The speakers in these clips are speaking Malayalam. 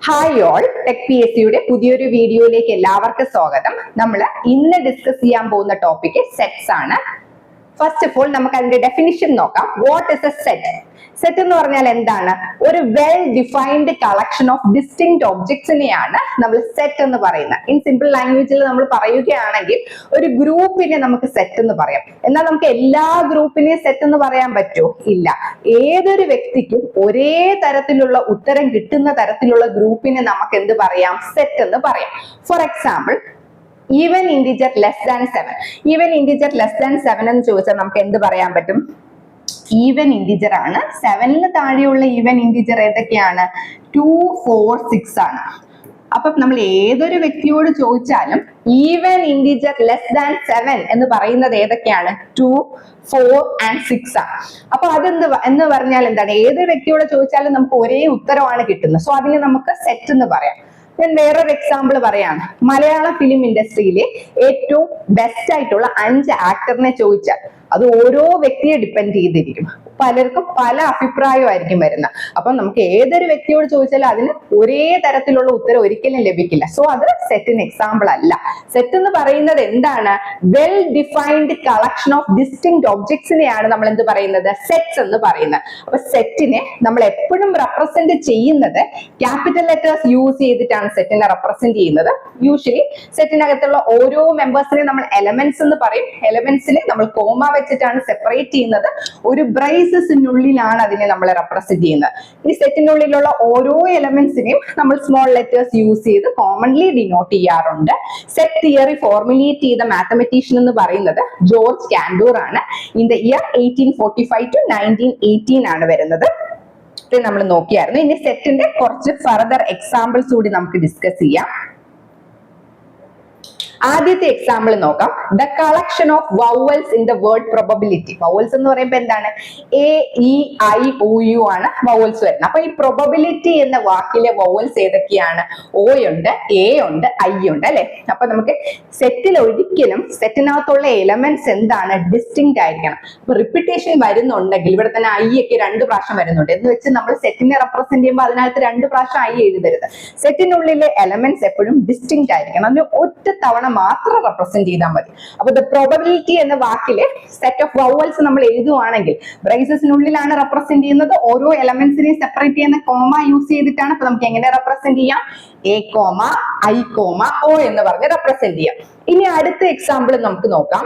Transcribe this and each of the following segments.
Hi all, tech P S സിയുടെ പുതിയൊരു വീഡിയോയിലേക്ക് എല്ലാവർക്കും സ്വാഗതം. നമ്മൾ ഇന്ന് ഡിസ്കസ് ചെയ്യാൻ പോകുന്ന ടോപ്പിക് സെറ്റ്സ് ആണ്. ഫസ്റ്റ് ഓഫ് ഓൾ നമുക്ക് അതിന്റെ ഡെഫിനിഷൻ നോക്കാം. What is a set? Set എന്ന് പറഞ്ഞാൽ എന്താണ്? ഒരു well defined collection of distinct ഒബ്ജക്ട്സിനെയാണ് നമ്മൾ സെറ്റ് എന്ന് പറയുന്നത്. ഇൻ സിമ്പിൾ ലാംഗ്വേജിൽ നമ്മൾ പറയുകയാണെങ്കിൽ ഒരു ഗ്രൂപ്പിനെ നമുക്ക് സെറ്റ് എന്ന് പറയാം. എന്നാൽ നമുക്ക് എല്ലാ ഗ്രൂപ്പിനെയും സെറ്റ് എന്ന് പറയാൻ പറ്റുമോ? ഇല്ല. ഏതൊരു വ്യക്തിക്കും ഒരേ തരത്തിലുള്ള ഉത്തരം കിട്ടുന്ന തരത്തിലുള്ള ഗ്രൂപ്പിനെ നമുക്ക് എന്ത് പറയാം? സെറ്റ് എന്ന് പറയാം. For example, even integer less than 7. Even integer less than 7 എന്ന് ചോദിച്ചാൽ നമുക്ക് എന്ത് പറയാൻ പറ്റും? ഈവൻ ഇന്റിജർ ആണ്. 7ന് താഴെയുള്ള ഈവൻ ഇന്റിജർ ഏതൊക്കെയാണ്? 2, 4, 6 ആണ്. അപ്പൊ നമ്മൾ ഏതൊരു വ്യക്തിയോട് ചോദിച്ചാലും ഈവൻ ഇന്റിജർ ലെസ് ദാൻ 7 എന്ന് പറയുന്നത് ഏതൊക്കെയാണ്? 2, 4 and 6 ആണ്. അപ്പൊ എന്ന് പറഞ്ഞാൽ എന്താണ്? ഏതൊരു വ്യക്തിയോട് ചോദിച്ചാലും നമുക്ക് ഒരേ ഉത്തരവാണ് കിട്ടുന്നത്. സോ അതിനെ നമുക്ക് സെറ്റ് എന്ന് പറയാം. ഞാൻ വേറൊരു എക്സാമ്പിൾ പറയാണ്. മലയാള ഫിലിം ഇൻഡസ്ട്രിയിലെ ഏറ്റവും ബെസ്റ്റ് ആയിട്ടുള്ള 5 ആക്ടറിനെ ചോദിച്ചാൽ അത് ഓരോ വ്യക്തിയെ ഡിപ്പെൻഡ് ചെയ്തിരിക്കും. പലർക്കും പല അഭിപ്രായമായിരിക്കും വരുന്നത്. അപ്പൊ നമുക്ക് ഏതൊരു വ്യക്തിയോട് ചോദിച്ചാലും അതിന് ഒരേ തരത്തിലുള്ള ഉത്തരം ഒരിക്കലും ലഭിക്കില്ല. സോ അത് സെറ്റിന് എക്സാമ്പിൾ അല്ല. സെറ്റ് എന്ന് പറയുന്നത് എന്താണ്? Well defined collection of distinct ഒബ്ജക്ട്സിനെയാണ് നമ്മൾ എന്ത് പറയുന്നത്? സെറ്റ്സ് എന്ന് പറയുന്നത്. അപ്പൊ സെറ്റിനെ നമ്മൾ എപ്പോഴും റെപ്രസെന്റ് ചെയ്യുന്നത് ക്യാപിറ്റൽ ലെറ്റേഴ്സ് യൂസ് ചെയ്തിട്ടാണ് സെറ്റിനെ റെപ്രസെന്റ് ചെയ്യുന്നത്. യൂഷ്വലി സെറ്റിനകത്തുള്ള ഓരോ മെമ്പേഴ്സിനെ നമ്മൾ എലമെന്റ്സ് എന്ന് പറയും. എലമെന്റ്സിനെ നമ്മൾ കോമ വെച്ചിട്ടാണ് സെപ്പറേറ്റ് ചെയ്യുന്നത്. ഒരു ബ്രേസസിനുള്ളിലാണ് അതിനെ നമ്മൾ റെപ്രസെന്റ് ചെയ്യുന്നത്. ഈ സെറ്റിനുള്ളിലുള്ള ഓരോ എലമെന്റ്സിനെയും നമ്മൾ സ്മോൾ ലെറ്റേഴ്സ് യൂസ് ചെയ്ത് കോമൺലി ഡിനോട്ട് ചെയ്യാറുണ്ട്. സെറ്റ് തിയറി ഫോർമുലേറ്റ് ചെയ്ത മാത്തമെറ്റീഷ്യൻ എന്ന് പറയുന്നത് ജോർജ് കാൻഡൂർ ആണ്. ഇൻ ദ ഇയർ 1845 to 1918 ആണ് വരുന്നത്. ഇത് നമ്മൾ നോക്കിയായിരുന്നു. ഇനി സെറ്റിന്റെ കുറച്ച് ഫർദർ എക്സാമ്പിൾസ് കൂടി നമുക്ക് ഡിസ്കസ് ചെയ്യാം. ആദ്യത്തെ എക്സാമ്പിൾ നോക്കാം. The collection of vowels in the word probability. Vowels എന്ന് പറയുമ്പോൾ എന്താണ്? A, E, I, O, U ആണ് വൗവൽസ് വരുന്നത്. അപ്പൊ ഈ പ്രോബബിലിറ്റി എന്ന വാക്കിലെ വൗവൽസ് ഏതൊക്കെയാണ്? ഓ ഉണ്ട്, എ ഉണ്ട്, ഐ ഉണ്ട്, അല്ലെ? അപ്പൊ നമുക്ക് സെറ്റിൽ ഒരിക്കലും സെറ്റിനകത്തുള്ള എലമെന്റ്സ് എന്താണ്? ഡിസ്റ്റിങ്ക്ട് ആയിരിക്കണം. അപ്പൊ റിപ്പീറ്റേഷൻ വരുന്നുണ്ടെങ്കിൽ ഇവിടെ തന്നെ ഐ ഒക്കെ 2 പ്രാവശ്യം വരുന്നുണ്ട് എന്ന് വെച്ച് നമ്മൾ സെറ്റിനെ റെപ്രസെന്റ് ചെയ്യുമ്പോൾ അതിനകത്ത് 2 പ്രാവശ്യം ഐ എഴുതരുത്. സെറ്റിനുള്ളിലെ എലമെന്റ്സ് എപ്പോഴും ഡിസ്റ്റിങ്ക്ട് ആയിരിക്കണം. അതിന് ഒറ്റ തവണ മാത്രം റെപ്രസെന്റ് ചെയ്താൽ മതി. അപ്പൊ ദ പ്രോബബിലിറ്റി എന്ന വാക്കില് സെറ്റ് ഓഫ് വൗവൽസ് നമ്മൾ എഴുതുവാണെങ്കിൽ ബ്രേസസിനുള്ളിലാണ് റെപ്രസെന്റ് ചെയ്യുന്നത്. ഓരോ എലമെന്റ്സിനെയും സെപ്പറേറ്റ് ചെയ്യുന്ന കോമ യൂസ് ചെയ്തിട്ടാണ്. അപ്പൊ നമുക്ക് എങ്ങനെ റെപ്രസെന്റ് ചെയ്യാം? A comma I comma O എന്ന് പറഞ്ഞ് റെപ്രസെന്റ് ചെയ്യാം. ഇനി അടുത്ത എക്സാമ്പിൾ നമുക്ക് നോക്കാം.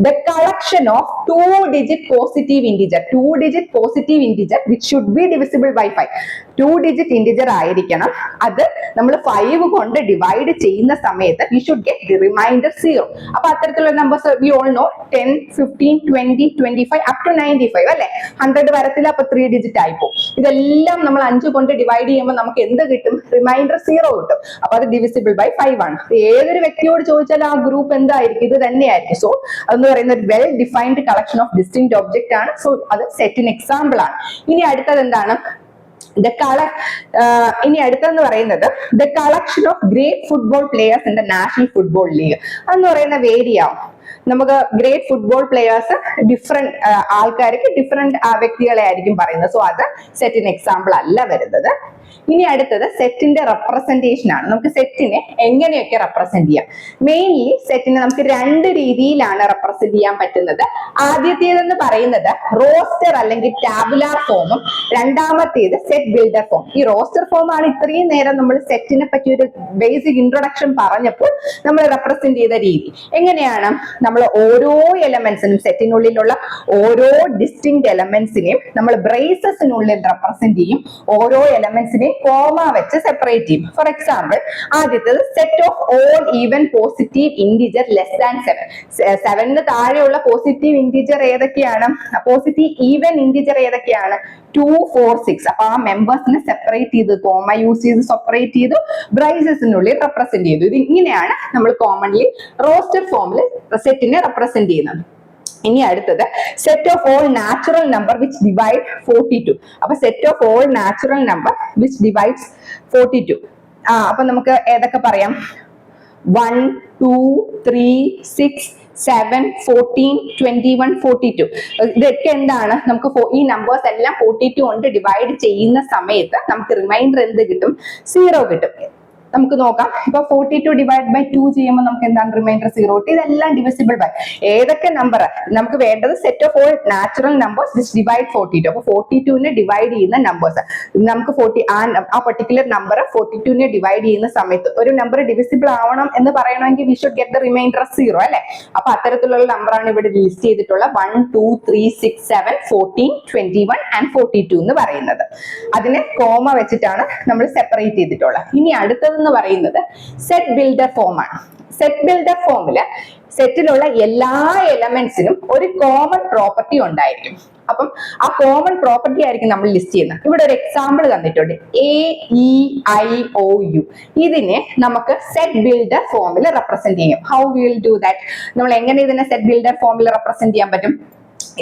The collection of 2 digit positive integer. 2 digit positive integer which should be divisible by 5. 2 digit integer ആയിരിക്കണം. അത് നമ്മൾ 5 കൊണ്ട് ഡിവൈഡ് ചെയ്യുന്ന സമയത്ത് we should get the remainder 0. അപ്പൊ അത്തരത്തിലുള്ള numbers we all know 10, 15, 20, 25 up to 95 അല്ലെ? 100 വരത്തില്ല. അപ്പൊ 3 digit ആയിപ്പോ. ഇതെല്ലാം നമ്മൾ 5 കൊണ്ട് ഡിവൈഡ് ചെയ്യുമ്പോൾ നമുക്ക് എന്ത് കിട്ടും? റിമൈൻഡർ 0 കിട്ടും. അപ്പൊ അത് ഡിവിസിബിൾ ബൈ 5 ആണ്. ഏതൊരു വ്യക്തിയോട് ചോദിച്ചാൽ ആ ഗ്രൂപ്പ് എന്തായിരിക്കും? ഇത് തന്നെയായിരിക്കും. സോ അതെന്ന് പറയുന്നത് well defined collection of distinct object ആണ്. സോ അത് സെറ്റിന് എക്സാമ്പിൾ ആണ്. ഇനി അടുത്തത് എന്താണ്? ഇനി അടുത്തെന്ന് പറയുന്നത് the collection of great football players in the national football league. അതെന്ന് പറയുന്ന വേരി ആവും. നമുക്ക് ഗ്രേറ്റ് ഫുട്ബോൾ പ്ലേയേഴ്സ് ഡിഫറെന്റ് ആൾക്കാർക്ക് ഡിഫറെന്റ് വ്യക്തികളെ ആയിരിക്കും പറയുന്നത്. സോ അത് സെറ്റിന് എക്സാമ്പിൾ അല്ല വരുന്നത്. ഇനി അടുത്തത് സെറ്റിന്റെ റെപ്രസെന്റേഷൻ ആണ്. നമുക്ക് സെറ്റിനെ എങ്ങനെയൊക്കെ റെപ്രസെന്റ് ചെയ്യാം? മെയിൻലി സെറ്റിനെ നമുക്ക് 2 രീതിയിലാണ് റെപ്രസെന്റ് ചെയ്യാൻ പറ്റുന്നത്. ആദ്യത്തേതെന്ന് പറയുന്നത് റോസ്റ്റർ അല്ലെങ്കിൽ ടാബുലാർ ഫോമും, രണ്ടാമത്തേത് സെറ്റ് ബിൽഡർ ഫോം. ഈ റോസ്റ്റർ ഫോം ആണ് ഇത്രയും നേരം നമ്മൾ സെറ്റിനെ പറ്റി ഒരു ബേസിക് ഇൻട്രൊഡക്ഷൻ പറഞ്ഞപ്പോൾ നമ്മൾ റെപ്രസെന്റ് ചെയ്ത രീതി. എങ്ങനെയാണ്? നമ്മൾ ഓരോ എലമെന്റ്സിനും സെറ്റിനുള്ളിലുള്ള ഓരോ ഡിസ്റ്റിങ്ക്ട് എലമെന്റ്സിനെയും നമ്മൾ ബ്രേസസിനുള്ളിൽ റെപ്രസെന്റ് ചെയ്യും. ഓരോ എലമെന്റ്സിനെയും കോമ വെച്ച് സെപ്പറേറ്റ് ചെയ്യും. ഫോർ എക്സാമ്പിൾ, ആദ്യത്തേത് set of all even positive integer less than 7. 7ന് താഴെയുള്ള പോസിറ്റീവ് ഇന്റിജർ ഏതൊക്കെയാണ്? പോസിറ്റീവ് ഈവൻ ഇന്റിജർ ഏതൊക്കെയാണ്? 2, 4, 6. അപ്പൊ ആ മെമ്പേഴ്സിനെ സെപ്പറേറ്റ് ചെയ്ത് കോമ യൂസ് ചെയ്ത് സെപ്പറേറ്റ് ചെയ്ത് ബ്രേസസിനുള്ളിൽ റെപ്രസെന്റ് ചെയ്തു. ഇത് ഇങ്ങനെയാണ് നമ്മൾ കോമൺലി റോസ്റ്റർ ഫോമിൽ സെറ്റിനെ റെപ്രസെന്റ് ചെയ്യുന്നത്. ഇനി അടുത്തത് set of all natural number which divide 42. അപ്പൊ set of all natural number which divides 42. അപ്പൊ നമുക്ക് ഏതൊക്കെ പറയാം? 1, 2, 3, 6, 7, 14, 21, 42. ഇതൊക്കെ എന്താണ്? നമുക്ക് ഈ നമ്പേഴ്സ് എല്ലാം 42 കൊണ്ട് ഡിവൈഡ് ചെയ്യുന്ന സമയത്ത് നമുക്ക് റിമൈൻഡർ എന്ത് കിട്ടും? 0 കിട്ടും. നമുക്ക് നോക്കാം. ഇപ്പൊ 42 ഡിവൈഡ് ബൈ 2 ചെയ്യുമ്പോൾ നമുക്ക് എന്താണ് റിമൈൻഡർ 0. ഇതെല്ലാം ഡിവിസിബിൾ ബൈ ഏതൊക്കെ നമ്പർ? നമുക്ക് വേണ്ടത് set of all natural numbers which divide 42. അപ്പൊ 42നെ ഡിവൈഡ് ചെയ്യുന്ന നമ്പേഴ്സ് നമുക്ക് ആ പർട്ടിക്കുലർ നമ്പർ 42നെ ഡിവൈഡ് ചെയ്യുന്ന സമയത്ത് ഒരു നമ്പർ ഡിവിസിബിൾ ആവണം എന്ന് പറയണമെങ്കിൽ V should get the reminder 0 അല്ലെ? അപ്പൊ അത്തരത്തിലുള്ള നമ്പറാണ് ഇവിടെ ലിസ്റ്റ് ചെയ്തിട്ടുള്ള 1, 2, 3, 6, 7, 14, 21 ആൻഡ് 42 എന്ന് പറയുന്നത്. അതിനെ കോമ വെച്ചിട്ടാണ് നമ്മൾ സെപ്പറേറ്റ് ചെയ്തിട്ടുള്ളത്. ഇനി അടുത്തത് എന്ന് പറയുന്നത് സെറ്റ് ബിൽഡർ ഫോം ആണ്. സെറ്റ് ബിൽഡർ ഫോമില് സെറ്റിലുള്ള എല്ലാ എലമെന്റ്സിനും ഒരു കോമൺ പ്രോപ്പർട്ടി ഉണ്ടായിരിക്കും. അപ്പം ആ കോമൺ പ്രോപ്പർട്ടി ആയിരിക്കും നമ്മൾ ലിസ്റ്റ് ചെയ്യുന്നത്. ഇവിടെ ഒരു എക്സാമ്പിൾ തന്നിട്ടുണ്ട്, AEIOU. ഇതിനെ നമുക്ക് സെറ്റ് ബിൽഡർ ഫോമിൽ റെപ്രസെന്റ് ചെയ്യും. How will do that? നമ്മൾ എങ്ങനെ ഇതിനെ സെറ്റ് ബിൽഡർ ഫോമിൽ റെപ്രസെന്റ് ചെയ്യാൻ പറ്റും?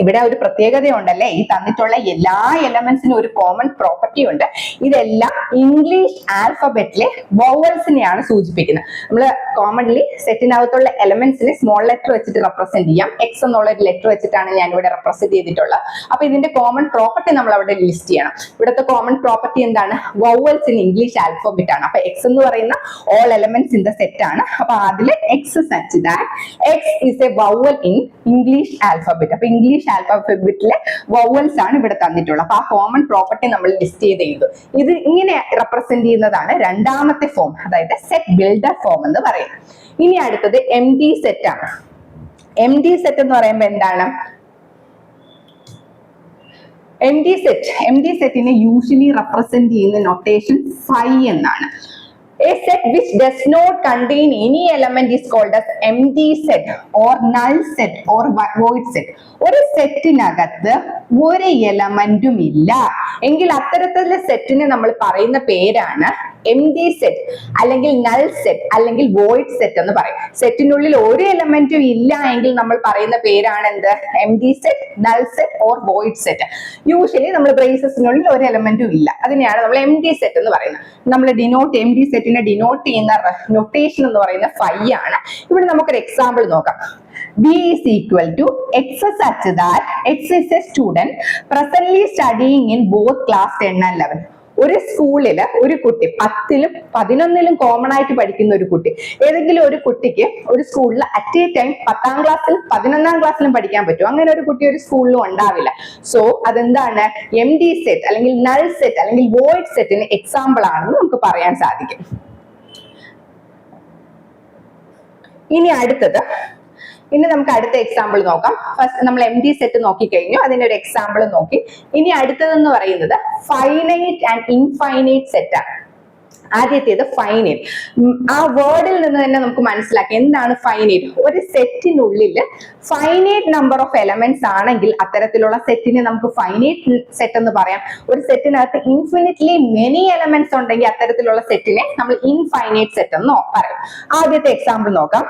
ഇവിടെ ഒരു പ്രത്യേകതയുണ്ടല്ലേ, ഈ തന്നിട്ടുള്ള എല്ലാ എലമെന്റ്സിനും ഒരു കോമൺ പ്രോപ്പർട്ടി ഉണ്ട്. ഇതെല്ലാം ഇംഗ്ലീഷ് ആൽഫബറ്റിലെ വോവൽസിനെയാണ് സൂചിപ്പിക്കുന്നത്. നമ്മൾ കോമൺലി സെറ്റിനകത്തുള്ള എലമെന്റ്സിനെ സ്മോൾ ലെറ്റർ വെച്ചിട്ട് റെപ്രസെന്റ് ചെയ്യാം. എക്സ് എന്നുള്ള ഒരു ലെറ്റർ വെച്ചിട്ടാണ് ഞാൻ ഇവിടെ റെപ്രസെന്റ് ചെയ്തിട്ടുള്ളത്. അപ്പൊ ഇതിന്റെ കോമൺ പ്രോപ്പർട്ടി നമ്മൾ അവിടെ ലിസ്റ്റ് ചെയ്യണം. ഇവിടുത്തെ കോമൺ പ്രോപ്പർട്ടി എന്താണ്? വോവൽസ് ഇൻ ഇംഗ്ലീഷ് ആൽഫബറ്റ് ആണ്. അപ്പൊ എക്സ് എന്ന് പറയുന്ന all elements in the set ആണ്. അപ്പൊ അതിൽ X such that X is A vowel in English alphabet. അപ്പൊ ഇംഗ്ലീഷ് ആൽഫബറ്റിലെ വവൽസ് ആണ് ഇവിടെ തന്നിട്ടുള്ളത്. അപ്പൊ ആ കോമൺ പ്രോപ്പർട്ടി നമ്മൾ ലിസ്റ്റ് ചെയ്ത് ഇത് ഇങ്ങനെ റെപ്രസെന്റ് ചെയ്യുന്നതാണ് രണ്ടാമത്തെ ഫോം, അതായത് സെറ്റ് ബിൽഡർ ഫോം എന്ന് പറയുന്നത്. ഇനി അടുത്തത് എംപ്റ്റി സെറ്റ് ആണ്. എംപ്റ്റി സെറ്റ് എന്ന് പറയുമ്പോൾ എന്താണ്? എംപ്റ്റി സെറ്റിനെ യൂഷ്വലി റെപ്രസെന്റ് ചെയ്യുന്ന നൊട്ടേഷൻ ഫൈ എന്നാണ്. A set which does not contain any element is called as empty set or null set or void set. ഒരു സെറ്റിനകത്ത് ഒരു എലമെന്റും ഇല്ല എങ്കിൽ അത്തരത്തിലുള്ള സെറ്റിനെ നമ്മൾ പറയുന്ന പേരാണ് എംപ്റ്റി സെറ്റ് അല്ലെങ്കിൽ നൾ സെറ്റ് അല്ലെങ്കിൽ വോയിഡ് സെറ്റ് എന്ന് പറയും. സെറ്റിനുള്ളിൽ ഒരു എലമെന്റും ഇല്ല എങ്കിൽ നമ്മൾ പറയുന്ന പേരാണ് എന്ത്? Empty set, null set or void set. Usually നമ്മൾ ബ്രേസസിനുള്ളിൽ ഒരു എലമെന്റും ഇല്ല, അതിനെയാണ് നമ്മൾ എംപ്റ്റി സെറ്റ് എന്ന് പറയുന്നത്. നമ്മൾ എംപ്റ്റി സെറ്റിനെ ഡിനോട്ട് ചെയ്യുന്ന നൊട്ടേഷൻ എന്ന് പറയുന്ന ഫൈ ആണ്. ഇവിടെ നമുക്കൊരു എക്സാമ്പിൾ നോക്കാം. B is equal to X such that X is a student presently studying in both class 10 and 11. ഒരു സ്കൂളില് ഒരു കുട്ടി 10ലും 11ലും കോമൺ ആയിട്ട് പഠിക്കുന്ന ഒരു കുട്ടി, ഏതെങ്കിലും ഒരു കുട്ടിക്ക് ഒരു സ്കൂളിൽ അറ്റ് എ ടൈം 10ാം ക്ലാസ്സിലും 11ാം ക്ലാസ്സിലും പഠിക്കാൻ പറ്റും. അങ്ങനെ ഒരു കുട്ടി ഒരു സ്കൂളിലും ഉണ്ടാവില്ല. സോ അതെന്താണ്? എംപ്റ്റി സെറ്റ് അല്ലെങ്കിൽ നൾ സെറ്റ് അല്ലെങ്കിൽ വോയിഡ് സെറ്റിന് എക്സാമ്പിൾ ആണെന്ന് നമുക്ക് പറയാൻ സാധിക്കും. ഇനി നമുക്ക് അടുത്ത എക്സാമ്പിൾ നോക്കാം. ഫസ്റ്റ് നമ്മൾ എംപ്റ്റി സെറ്റ് നോക്കി കഴിഞ്ഞു, അതിന്റെ ഒരു എക്സാമ്പിൾ നോക്കി. ഇനി അടുത്തതെന്ന് പറയുന്നത് ഫൈനൈറ്റ് ആൻഡ് ഇൻഫൈനൈറ്റ് സെറ്റ് ആണ്. ആദ്യത്തേത് ഫൈനൈറ്റ്. ആ വേർഡിൽ നിന്ന് തന്നെ നമുക്ക് മനസ്സിലാക്കാം എന്താണ് ഫൈനൈറ്റ്. ഒരു സെറ്റിനുള്ളിൽ ഫൈനൈറ്റ് നമ്പർ ഓഫ് എലമെന്റ്സ് ആണെങ്കിൽ അത്തരത്തിലുള്ള സെറ്റിനെ നമുക്ക് ഫൈനൈറ്റ് സെറ്റ് എന്ന് പറയാം. ഒരു സെറ്റിനകത്ത് ഇൻഫിനിറ്റ്ലി മെനി എലമെന്റ്സ് ഉണ്ടെങ്കിൽ അത്തരത്തിലുള്ള സെറ്റിനെ നമ്മൾ ഇൻഫൈനൈറ്റ് സെറ്റ് എന്ന് പറയും. ആദ്യത്തെ എക്സാമ്പിൾ നോക്കാം.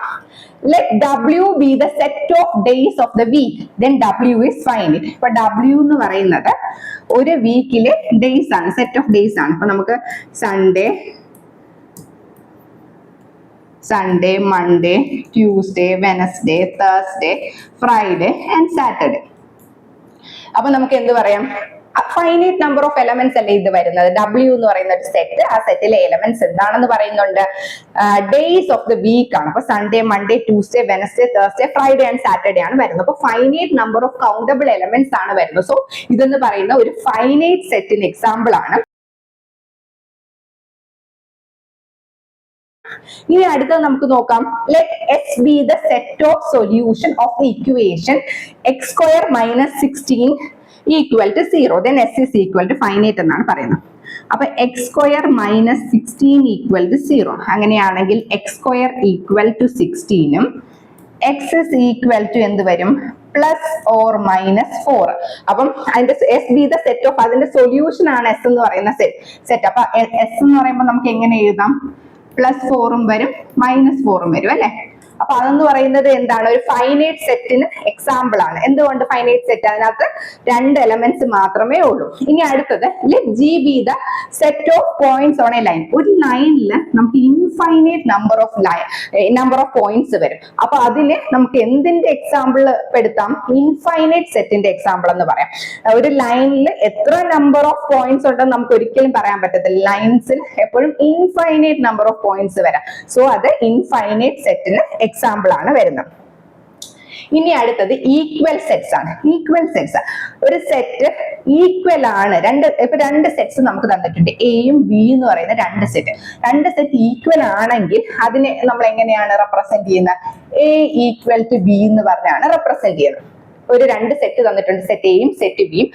Let W be the set of days of the week, then W is finite. ഇപ്പൊ W എന്ന് പറയുന്നത് ഒരു വീക്കിലെ ഡേയ്സ് ആണ്, സെറ്റ് ഓഫ് ഡേയ്സ് ആണ്. അപ്പൊ നമുക്ക് Sunday, Monday, Tuesday, Wednesday, Thursday, Friday and Saturday. അപ്പൊ നമുക്ക് എന്ത് പറയാം? ഫൈനൈറ്റ് നമ്പർ ഓഫ് എലമെന്റ്സ് അല്ലേ ഇത് വരുന്നത്. W എന്ന് പറയുന്ന ഒരു സെറ്റ്, ആ സെറ്റിലെ എലമെന്റ്സ് എന്താണെന്ന് പറയുന്നുണ്ട്? ഡേയ്സ് ഓഫ് ദ വീക്ക് ആണ്. അപ്പൊ Sunday, Monday, Tuesday, Wednesday, Thursday, Friday and Saturday ആണ് വരുന്നത്. അപ്പൊ finite number of countable elements ആണ് വരുന്നത്. സോ ഇതെന്ന് പറയുന്ന ഒരു ഫൈനൈറ്റ് സെറ്റിന് എക്സാമ്പിൾ ആണ്. ഇനി അടുത്തത് നമുക്ക് നോക്കാം. Let S be the set of solution of the equation x square minus 16 equal to 0. Then S is equal to finite എന്നാണ് പറയുന്നത്. അപ്പൊ x square minus 16 equal to 0. അങ്ങനെയാണെങ്കിൽ x square equal to 16ഉം x is equal to എന്ത് വരും? Plus or minus 4. അപ്പം അതിന്റെ S B the set of അതിന്റെ സൊല്യൂഷൻ ആണ് എസ് എന്ന് പറയുന്ന സെറ്റ്. അപ്പൊ എസ് എന്ന് പറയുമ്പോൾ നമുക്ക് എങ്ങനെ എഴുതാം? +4ഉം വരും -4ഉം വരും അല്ലെ. അപ്പൊ അതെന്ന് പറയുന്നത് എന്താണ്, ഒരു ഫൈനൈറ്റ് സെറ്റിന് എക്സാമ്പിൾ ആണ്. എന്തുകൊണ്ട് ഫൈനൈറ്റ് സെറ്റ്? അതിനകത്ത് 2 എലമെന്റ്സ് മാത്രമേ ഉള്ളൂ. ഇനി അടുത്തത്, let G be the set of points on a line. ഒരു ലൈനിൽ നമുക്ക് ഇൻഫൈനൈറ്റ് നമ്പർ ഓഫ് പോയിന്റ്സ് വരും. അപ്പൊ അതിനെ നമുക്ക് എന്തിന്റെ എക്സാമ്പിൾ പെടുത്താം? ഇൻഫൈനൈറ്റ് സെറ്റിന്റെ എക്സാമ്പിൾ എന്ന് പറയാം. ഒരു ലൈനിൽ എത്ര നമ്പർ ഓഫ് പോയിന്റ്സ് ഉണ്ടെന്ന് നമുക്ക് ഒരിക്കലും പറയാൻ പറ്റത്തില്ല. ലൈൻസിൽ എപ്പോഴും ഇൻഫൈനൈറ്റ് നമ്പർ ഓഫ് പോയിന്റ്സ് വരാം. സോ അത് ഇൻഫൈനൈറ്റ് സെറ്റിന് എക്സാമ്പിൾ ആണ് വരുന്നത്. ഇനി അടുത്തത് ഈക്വൽ സെറ്റ്സ് ആണ്. ഈക്വൽ സെറ്റ്സ്, ഒരു സെറ്റ് ഈക്വൽ ആണ്. രണ്ട് സെറ്റ്സ് നമുക്ക് തന്നിട്ടുണ്ട്, എയും ബി എന്ന് പറയുന്ന രണ്ട് സെറ്റ് ഈക്വൽ ആണെങ്കിൽ അതിനെ നമ്മൾ എങ്ങനെയാണ് റെപ്രസെന്റ് ചെയ്യുന്നത്? എ ഈക്വൽ ടു ബി എന്ന് പറഞ്ഞാണ് റെപ്രസെന്റ് ചെയ്യുന്നത്. ഒരു 2 സെറ്റ് തന്നിട്ടുണ്ട്, സെറ്റ് എയും സെറ്റ് ബിയും.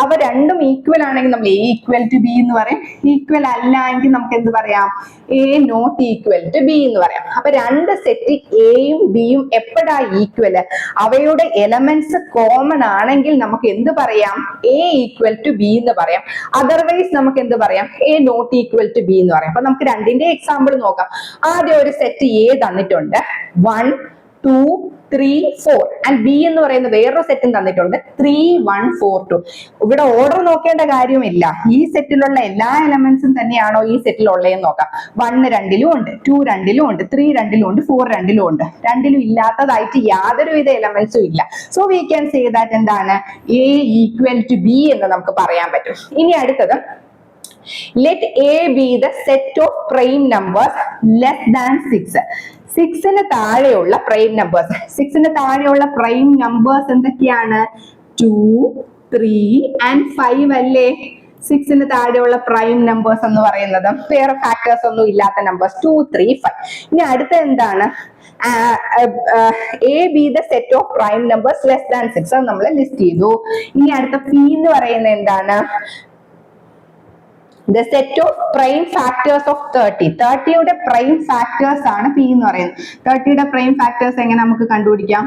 അവ രണ്ടും ഈക്വൽ ആണെങ്കിൽ നമ്മൾ എ ഈക്വൽ ടു ബി എന്ന് പറയും. ഈക്വൽ അല്ല എങ്കിൽ നമുക്ക് എന്ത് പറയാം? A not equal to B എന്ന് പറയാം. അപ്പൊ 2 സെറ്റ് എയും ബിയും എപ്പോഴാ ഈക്വല്? അവയുടെ എലമെന്റ്സ് കോമൺ ആണെങ്കിൽ നമുക്ക് എന്ത് പറയാം? എ ഈക്വൽ ടു ബി എന്ന് പറയാം. അതർവൈസ് നമുക്ക് എന്ത് പറയാം? A not equal to B എന്ന് പറയാം. അപ്പൊ നമുക്ക് രണ്ടിന്റെ എക്സാമ്പിൾ നോക്കാം. ആദ്യം ഒരു സെറ്റ് എ തന്നിട്ടുണ്ട്, 1 2 3 4, ആൻഡ് ബി എന്ന് പറയുന്ന വേറൊരു സെറ്റും തന്നിട്ടുണ്ട്, 3 1 4 2. ഇവിടെ ഓർഡർ നോക്കേണ്ട കാര്യമില്ല. ഈ സെറ്റിലുള്ള എല്ലാ എലമെന്റ്സും തന്നെയാണോ ഈ സെറ്റിൽ ഉള്ളതെന്ന് നോക്കാം. 1 രണ്ടിലും ഉണ്ട്, 2 രണ്ടിലും ഉണ്ട്, 3 രണ്ടിലും ഉണ്ട്, 4 രണ്ടിലും ഉണ്ട്. രണ്ടിലും ഇല്ലാത്തതായിട്ട് യാതൊരുവിധ എലമെന്റ്സും ഇല്ല. So we can say that എന്താണ്? എ ഈക്വൽ ടു ബി എന്ന് നമുക്ക് പറയാൻ പറ്റും. ഇനി അടുത്തത്, let A be the set of prime numbers less than 6. 6ന് താഴെയുള്ള പ്രൈം നമ്പേഴ്സ്. 6ന് താഴെയുള്ള പ്രൈം നമ്പേഴ്സ് എന്തൊക്കെയാണ്? 2 3 and 5 അല്ലേ? 6ന് താഴെയുള്ള പ്രൈം നമ്പേഴ്സ് എന്ന് പറയുന്നത് വേറെ ഫാക്ടേഴ്സ് ഒന്നും ഇല്ലാത്ത നമ്പേഴ്സ് 2 3 5. ഇനി അടുത്ത എന്താണ്? A B the set of prime numbers less than 6. അത് നമ്മൾ ലിസ്റ്റ് ചെയ്തു. ഇനി അടുത്ത പി എന്ന് പറയുന്നത് എന്താണ്? The set of prime factors of 30. 30യുടെ പ്രൈം ഫാക്ടേഴ്സ് ആണ് പി എന്ന് പറയുന്നത്. 30യുടെ പ്രൈം ഫാക്ടേഴ്സ് എങ്ങനെ നമുക്ക് കണ്ടുപിടിക്കാം?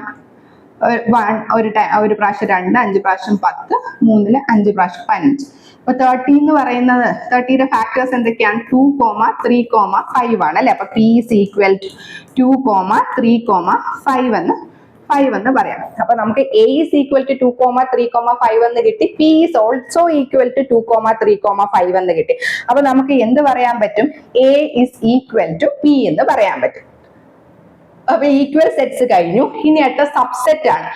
ഒരു പ്രാവശ്യം 2, 5 പ്രാവശ്യം 10, 3 5 പ്രാവശ്യം 15. അപ്പൊ 30 എന്ന് പറയുന്നത് 30യുടെ ഫാക്ടേഴ്സ് എന്തൊക്കെയാണ്? 2, 3, 5 ആണ് അല്ലെ? അപ്പൊ പി ഈസ് ഈക്വൽ ടു 2, 3, 5 എന്ന് പറയാം. അപ്പൊ നമുക്ക് എ ഈസ് ഈക്വൽ ടു 2, 3, 5 എന്ന് കിട്ടി. P is also equal to 2, 3, 5 എന്ന് കിട്ടി. അപ്പൊ നമുക്ക് എന്ത് പറയാൻ പറ്റും? A is equal to P എന്ന് പറയാൻ പറ്റും. അപ്പൊ ഈക്വൽ സെറ്റ്സ് കഴിഞ്ഞു. ഇനി അടുത്ത സബ്സെറ്റ് ആണ്.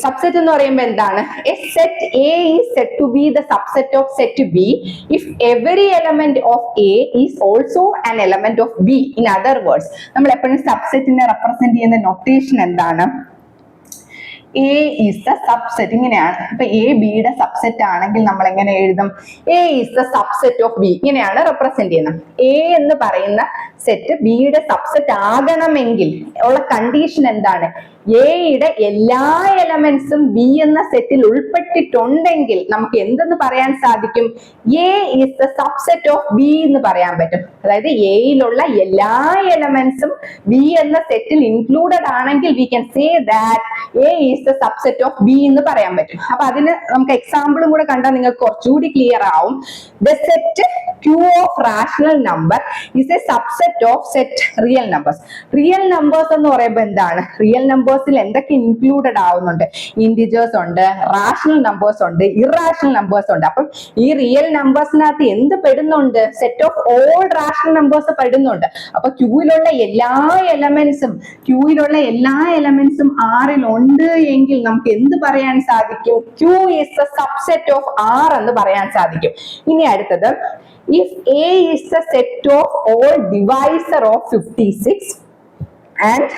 സബ്സെറ്റ് എന്ന് പറയുമ്പോൾ എന്താണ്? A said A is said to be the subset of set B if every element of A is also an element of B. In other words, നമ്മൾ എപ്പോഴും സബ്സെറ്റിനെ റെപ്രസെന്റ് ചെയ്യുന്ന നൊട്ടേഷൻ എന്താണ്? A is the subset. ഇങ്ങനെയാണ്. ഇപ്പൊ എ ബിയുടെ സബ്സെറ്റ് ആണെങ്കിൽ നമ്മൾ എങ്ങനെ എഴുതും? A is the subset of B. ഇങ്ങനെയാണ് റെപ്രസെന്റ് ചെയ്യുന്നത്. എ എന്ന് പറയുന്ന സെറ്റ് ബിയുടെ സബ്സെറ്റ് ആകണമെങ്കിൽ ഉള്ള കണ്ടീഷൻ എന്താണ്? എയുടെ എല്ലാ എലമെന്റ്സും ബി എന്ന സെറ്റിൽ ഉൾപ്പെട്ടിട്ടുണ്ടെങ്കിൽ നമുക്ക് എന്തെന്ന് പറയാൻ സാധിക്കും? A is the subset of B എന്ന് പറയാൻ പറ്റും. അതായത് എയിലുള്ള എല്ലാ എലമെന്റ്സും ബി എന്ന സെറ്റിൽ ഇൻക്ലൂഡഡ് ആണെങ്കിൽ we can say that A is the subset of B എന്ന് പറയാൻ പറ്റും. അപ്പൊ അതിന് നമുക്ക് എക്സാമ്പിളും കൂടെ കണ്ടാൽ നിങ്ങൾക്ക് കുറച്ചുകൂടി ക്ലിയർ ആവും. The set Q of rational number is A subset of set real numbers. Real numbers എന്ന് പറയുമ്പോൾ എന്താണ്? റിയൽ നമ്പേഴ്സിൽ എന്തൊക്കെ ഇൻക്ലൂഡഡ് ആവുന്നുണ്ട്? ഇന്റിജേഴ്സ് ഉണ്ട്, റാഷണൽ നമ്പേഴ്സ് ഉണ്ട്, ഇറാഷണൽ നമ്പേഴ്സ് ഉണ്ട്. അപ്പം ഈ റിയൽ നമ്പേഴ്സിനകത്ത് എന്ത് പെടുന്നുണ്ട്? Set of all rational numbers പെടുന്നുണ്ട്. അപ്പൊ ക്യൂയിലുള്ള എല്ലാ എലമെന്റ്സും ആറിൽ ഉണ്ട് എങ്കിൽ നമുക്ക് എന്ത് പറയാൻ സാധിക്കും? Q is the subset of R എന്ന് പറയാൻ സാധിക്കും. ഇനി അടുത്തത്, if A is the set of all divisor of 56 and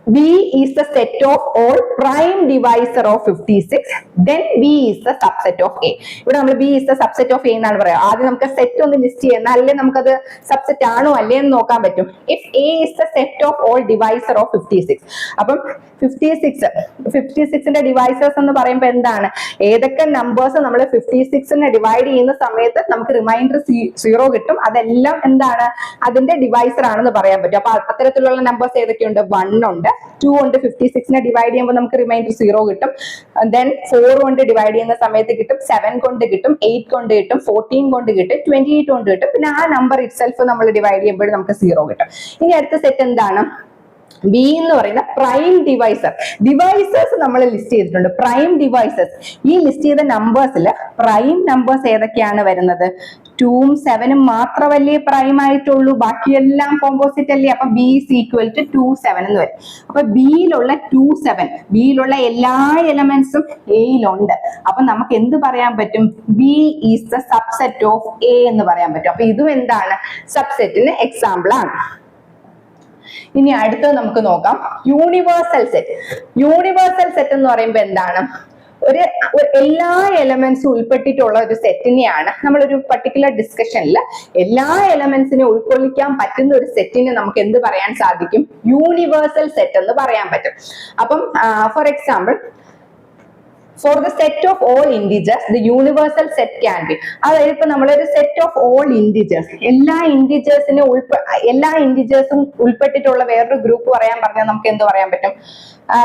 B is the set of all prime divisor of 56, then B is the subset of A. ഇവിടെ നമ്മൾ B is the subset of A എന്നാണ് പറയുക. ആദ്യം നമുക്ക് സെറ്റ് ഒന്ന് ലിസ്റ്റ് ചെയ്യുന്ന, അല്ലെ നമുക്കത് സബ്സെറ്റ് ആണോ അല്ലേ എന്ന് നോക്കാൻ പറ്റും. If A is the set of all divisor of 56, അപ്പം 56ന്റെ ഡിവൈസേഴ്സ് എന്ന് പറയുമ്പോൾ എന്താണ്? ഏതൊക്കെ നമ്പേഴ്സ് നമ്മൾ 56നെ ഡിവൈഡ് ചെയ്യുന്ന സമയത്ത് നമുക്ക് റിമൈൻഡർ 0 കിട്ടും, അതെല്ലാം എന്താണ്? അതിന്റെ ഡിവൈസർ ആണെന്ന് പറയാൻ പറ്റും. അപ്പൊ അത്തരത്തിലുള്ള നമ്പേഴ്സ് ഏതൊക്കെയുണ്ട്? 1 ഉണ്ട്, 2 കൊണ്ട് 56 ഡിവൈഡ് ചെയ്യുമ്പോൾ നമുക്ക് റിമൈൻഡർ 0 കിട്ടും. ദെൻ 4 കൊണ്ട് ഡിവൈഡ് ചെയ്യുന്ന സമയത്ത് കിട്ടും, 7 കൊണ്ട് കിട്ടും, 8 കൊണ്ട് കിട്ടും, 14 കൊണ്ട് കിട്ടും, 28 കൊണ്ട് കിട്ടും. പിന്നെ ആ നമ്പർ ഇറ്റ് സെൽഫ് നമ്മൾ ഡിവൈഡ് ചെയ്യുമ്പോൾ നമുക്ക് 0 കിട്ടും. ഇനി അടുത്ത സെറ്റ് എന്താണ്? ബി എന്ന് പറയുന്ന പ്രൈം ഡിവൈസേഴ്സ് നമ്മൾ ലിസ്റ്റ് ചെയ്തിട്ടുണ്ട്. പ്രൈം ഡിവൈസേഴ്സ്, ഈ ലിസ്റ്റ് ചെയ്ത നമ്പേഴ്സിൽ പ്രൈം നമ്പേഴ്സ് ഏതൊക്കെയാണ് വരുന്നത്? 2ഉം 7ഉം മാത്രമല്ലേ പ്രൈം ആയിട്ടുള്ളൂ, ബാക്കിയെല്ലാം കോമ്പോസിറ്റ് അല്ലേ. അപ്പൊ ബി ഈസ് ഈക്വൽ ടു 2 7 എന്ന് വരും. അപ്പൊ ബിയിലുള്ള 2 7, ബിയിലുള്ള എല്ലാ എലമെന്റ്സും എയിലുണ്ട്. അപ്പൊ നമുക്ക് എന്ത് പറയാൻ പറ്റും? B is the subset of A എന്ന് പറയാൻ പറ്റും. അപ്പൊ ഇതും എന്താണ്? സബ്സെറ്റിന് എക്സാമ്പിൾ ആണ്. ഇനി അടുത്തത് നമുക്ക് നോക്കാം, യൂണിവേഴ്സൽ സെറ്റ്. യൂണിവേഴ്സൽ സെറ്റ് എന്ന് പറയുമ്പോൾ എന്താണ്? എല്ലാ എലമെന്റ്സും ഉൾപ്പെട്ടിട്ടുള്ള ഒരു സെറ്റിനെയാണ് നമ്മളൊരു പർട്ടിക്കുലർ ഡിസ്കഷനിൽ എല്ലാ എലമെന്റ്സിനെ ഉൾക്കൊള്ളിക്കാൻ പറ്റുന്ന ഒരു സെറ്റിനെ നമുക്ക് എന്ത് പറയാൻ സാധിക്കും? യൂണിവേഴ്സൽ സെറ്റ് എന്ന് പറയാൻ പറ്റും. അപ്പം for example, for the set of all integers the universal set can be, അതായത് ഇപ്പൊ നമ്മളൊരു സെറ്റ് ഓഫ് ഓൾ ഇന്റിജേഴ്സ്, എല്ലാ ഇന്റിജേഴ്സും ഉൾപ്പെട്ടിട്ടുള്ള വേറൊരു ഗ്രൂപ്പ് പറയാൻ പറഞ്ഞാൽ നമുക്ക് എന്ത് പറയാൻ പറ്റും?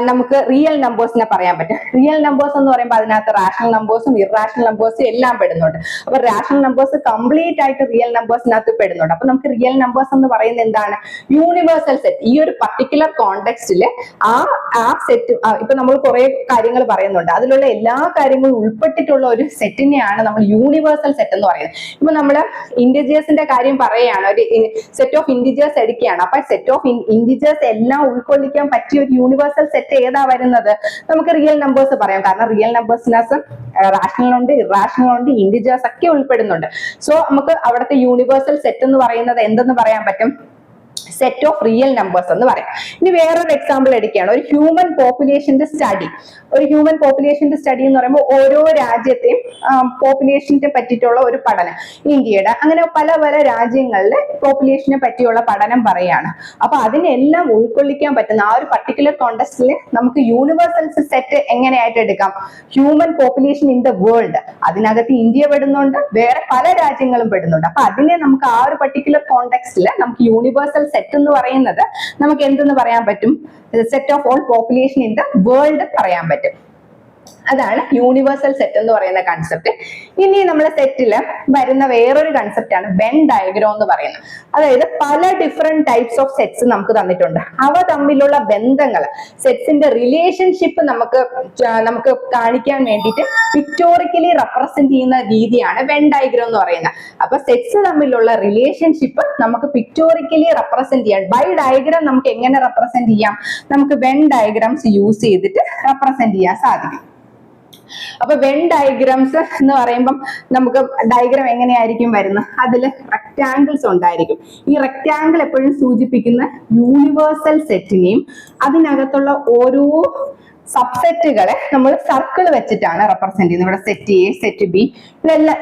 നമുക്ക് റിയൽ നമ്പേഴ്സിനെ പറയാൻ പറ്റും. റിയൽ നമ്പേഴ്സ് എന്ന് പറയുമ്പോൾ അതിനകത്ത് റാഷണൽ നമ്പേഴ്സും ഇറാഷണൽ നമ്പേഴ്സും എല്ലാം പെടുന്നുണ്ട്. അപ്പൊ റാഷണൽ നമ്പേഴ്സ് കംപ്ലീറ്റ് ആയിട്ട് റിയൽ നമ്പേഴ്സിനകത്ത് പെടുന്നുണ്ട്. അപ്പൊ നമുക്ക് റിയൽ നമ്പേഴ്സ് എന്ന് പറയുന്നത് എന്താണ്? Universal set. ഈ ഒരു പർട്ടിക്കുലർ കോണ്ടെക്സ്റ്റില് ആ സെറ്റ്, ഇപ്പൊ നമ്മൾ കുറെ കാര്യങ്ങൾ പറയുന്നുണ്ട്, അതിലുള്ള എല്ലാ കാര്യങ്ങളും ഉൾപ്പെട്ടിട്ടുള്ള ഒരു സെറ്റിനെയാണ് നമ്മൾ യൂണിവേഴ്സൽ സെറ്റ് എന്ന് പറയുന്നത്. ഇപ്പൊ നമ്മള് ഇന്റിജേഴ്സിന്റെ കാര്യം പറയുകയാണ്, ഒരു സെറ്റ് ഓഫ് ഇന്റിജേഴ്സ് എടുക്കുകയാണ്. അപ്പൊ സെറ്റ് ഓഫ് ഇന്റിജേഴ്സ് എല്ലാം ഉൾക്കൊള്ളിക്കാൻ പറ്റിയ ഒരു യൂണിവേഴ്സൽ സെറ്റ് ഏതാ വരുന്നത്? നമുക്ക് റിയൽ നമ്പേഴ്സ് പറയാം. കാരണം റിയൽ നമ്പേഴ്സിനകത്ത് റാഷണൽ ഉണ്ട്, ഇറാഷണൽ ഉണ്ട്, ഇന്റിജേഴ്സ് ഒക്കെ ഉൾപ്പെടുന്നുണ്ട്. സോ നമുക്ക് അവിടുത്തെ യൂണിവേഴ്സൽ സെറ്റ് എന്ന് പറയുന്നത് എന്തെന്ന് പറയാൻ പറ്റും? സെറ്റ് ഓഫ് റിയൽ നമ്പേഴ്സ് എന്ന് പറയാം. ഇനി വേറൊരു എക്സാമ്പിൾ എടുക്കുകയാണ്, ഒരു ഹ്യൂമൻ പോപ്പുലേഷന്റെ സ്റ്റഡി. ഒരു ഹ്യൂമൻ പോപ്പുലേഷന്റെ സ്റ്റഡി എന്ന് പറയുമ്പോൾ ഓരോ രാജ്യത്തെയും പോപ്പുലേഷനെ പറ്റിയിട്ടുള്ള ഒരു പഠനം, ഇന്ത്യയുടെ അങ്ങനെ പല പല രാജ്യങ്ങളിലെ പോപ്പുലേഷനെ പറ്റിയുള്ള പഠനം പറയാണ്. അപ്പൊ അതിനെല്ലാം ഉൾക്കൊള്ളിക്കാൻ പറ്റുന്ന ആ ഒരു പർട്ടിക്കുലർ കോണ്ടെക്സ്റ്റിൽ നമുക്ക് യൂണിവേഴ്സൽ സെറ്റ് എങ്ങനെയായിട്ട് എടുക്കാം? Human population in the world, അതിനകത്ത് ഇന്ത്യ പെടുന്നുണ്ട്, വേറെ പല രാജ്യങ്ങളും പെടുന്നുണ്ട്. അപ്പൊ അതിനെ നമുക്ക് ആ ഒരു പർട്ടിക്കുലർ കോണ്ടെക്സ്റ്റിൽ നമുക്ക് യൂണിവേഴ്സൽ സെറ്റ് എന്ന് പറയുന്നത് നമുക്ക് എന്തെന്ന് പറയാൻ പറ്റും? Set of all population in the world പറയാൻ പറ്റും. അതാണ് യൂണിവേഴ്സൽ സെറ്റ് എന്ന് പറയുന്ന കൺസെപ്റ്റ്. ഇനി നമ്മളെ സെറ്റില് വരുന്ന വേറൊരു കൺസെപ്റ്റ് ആണ് വെൻ ഡയഗ്രം എന്ന് പറയുന്നത്. അതായത് പല ഡിഫറെന്റ് ടൈപ്സ് ഓഫ് സെറ്റ്സ് നമുക്ക് തന്നിട്ടുണ്ട്. അവ തമ്മിലുള്ള ബന്ധങ്ങൾ, സെറ്റ്സിന്റെ റിലേഷൻഷിപ്പ് നമുക്ക് കാണിക്കാൻ വേണ്ടിയിട്ട് പിക്ടോറിക്കലി റെപ്രസെന്റ് ചെയ്യുന്ന രീതിയാണ് വെൻ ഡയഗ്രം എന്ന് പറയുന്നത്. അപ്പൊ സെറ്റ്സ് തമ്മിലുള്ള റിലേഷൻഷിപ്പ് നമുക്ക് പിക്ടോറിക്കലി റെപ്രസെന്റ് ചെയ്യാം. ബൈ ഡയഗ്രം നമുക്ക് എങ്ങനെ റെപ്രസെന്റ് ചെയ്യാം? നമുക്ക് വെൻ ഡയഗ്രാംസ് യൂസ് ചെയ്തിട്ട് റെപ്രസെന്റ് ചെയ്യാൻ സാധിക്കും. അപ്പൊ വെൻ ഡയഗ്രാംസ് എന്ന് പറയുമ്പം നമുക്ക് ഡയഗ്രാം എങ്ങനെയായിരിക്കും വരുന്നത്? അതിൽ റെക്ടാങ്കിൾസ് ഉണ്ടായിരിക്കും. ഈ റെക്ടാങ്കിൾ എപ്പോഴും സൂചിപ്പിക്കുന്ന യൂണിവേഴ്സൽ സെറ്റിനെയും അതിനകത്തുള്ള ഓരോ സബ്സെറ്റുകളെ നമ്മൾ സർക്കിൾ വെച്ചിട്ടാണ് റെപ്രസെന്റ് ചെയ്യുന്നത്. ഇവിടെ set A, set B,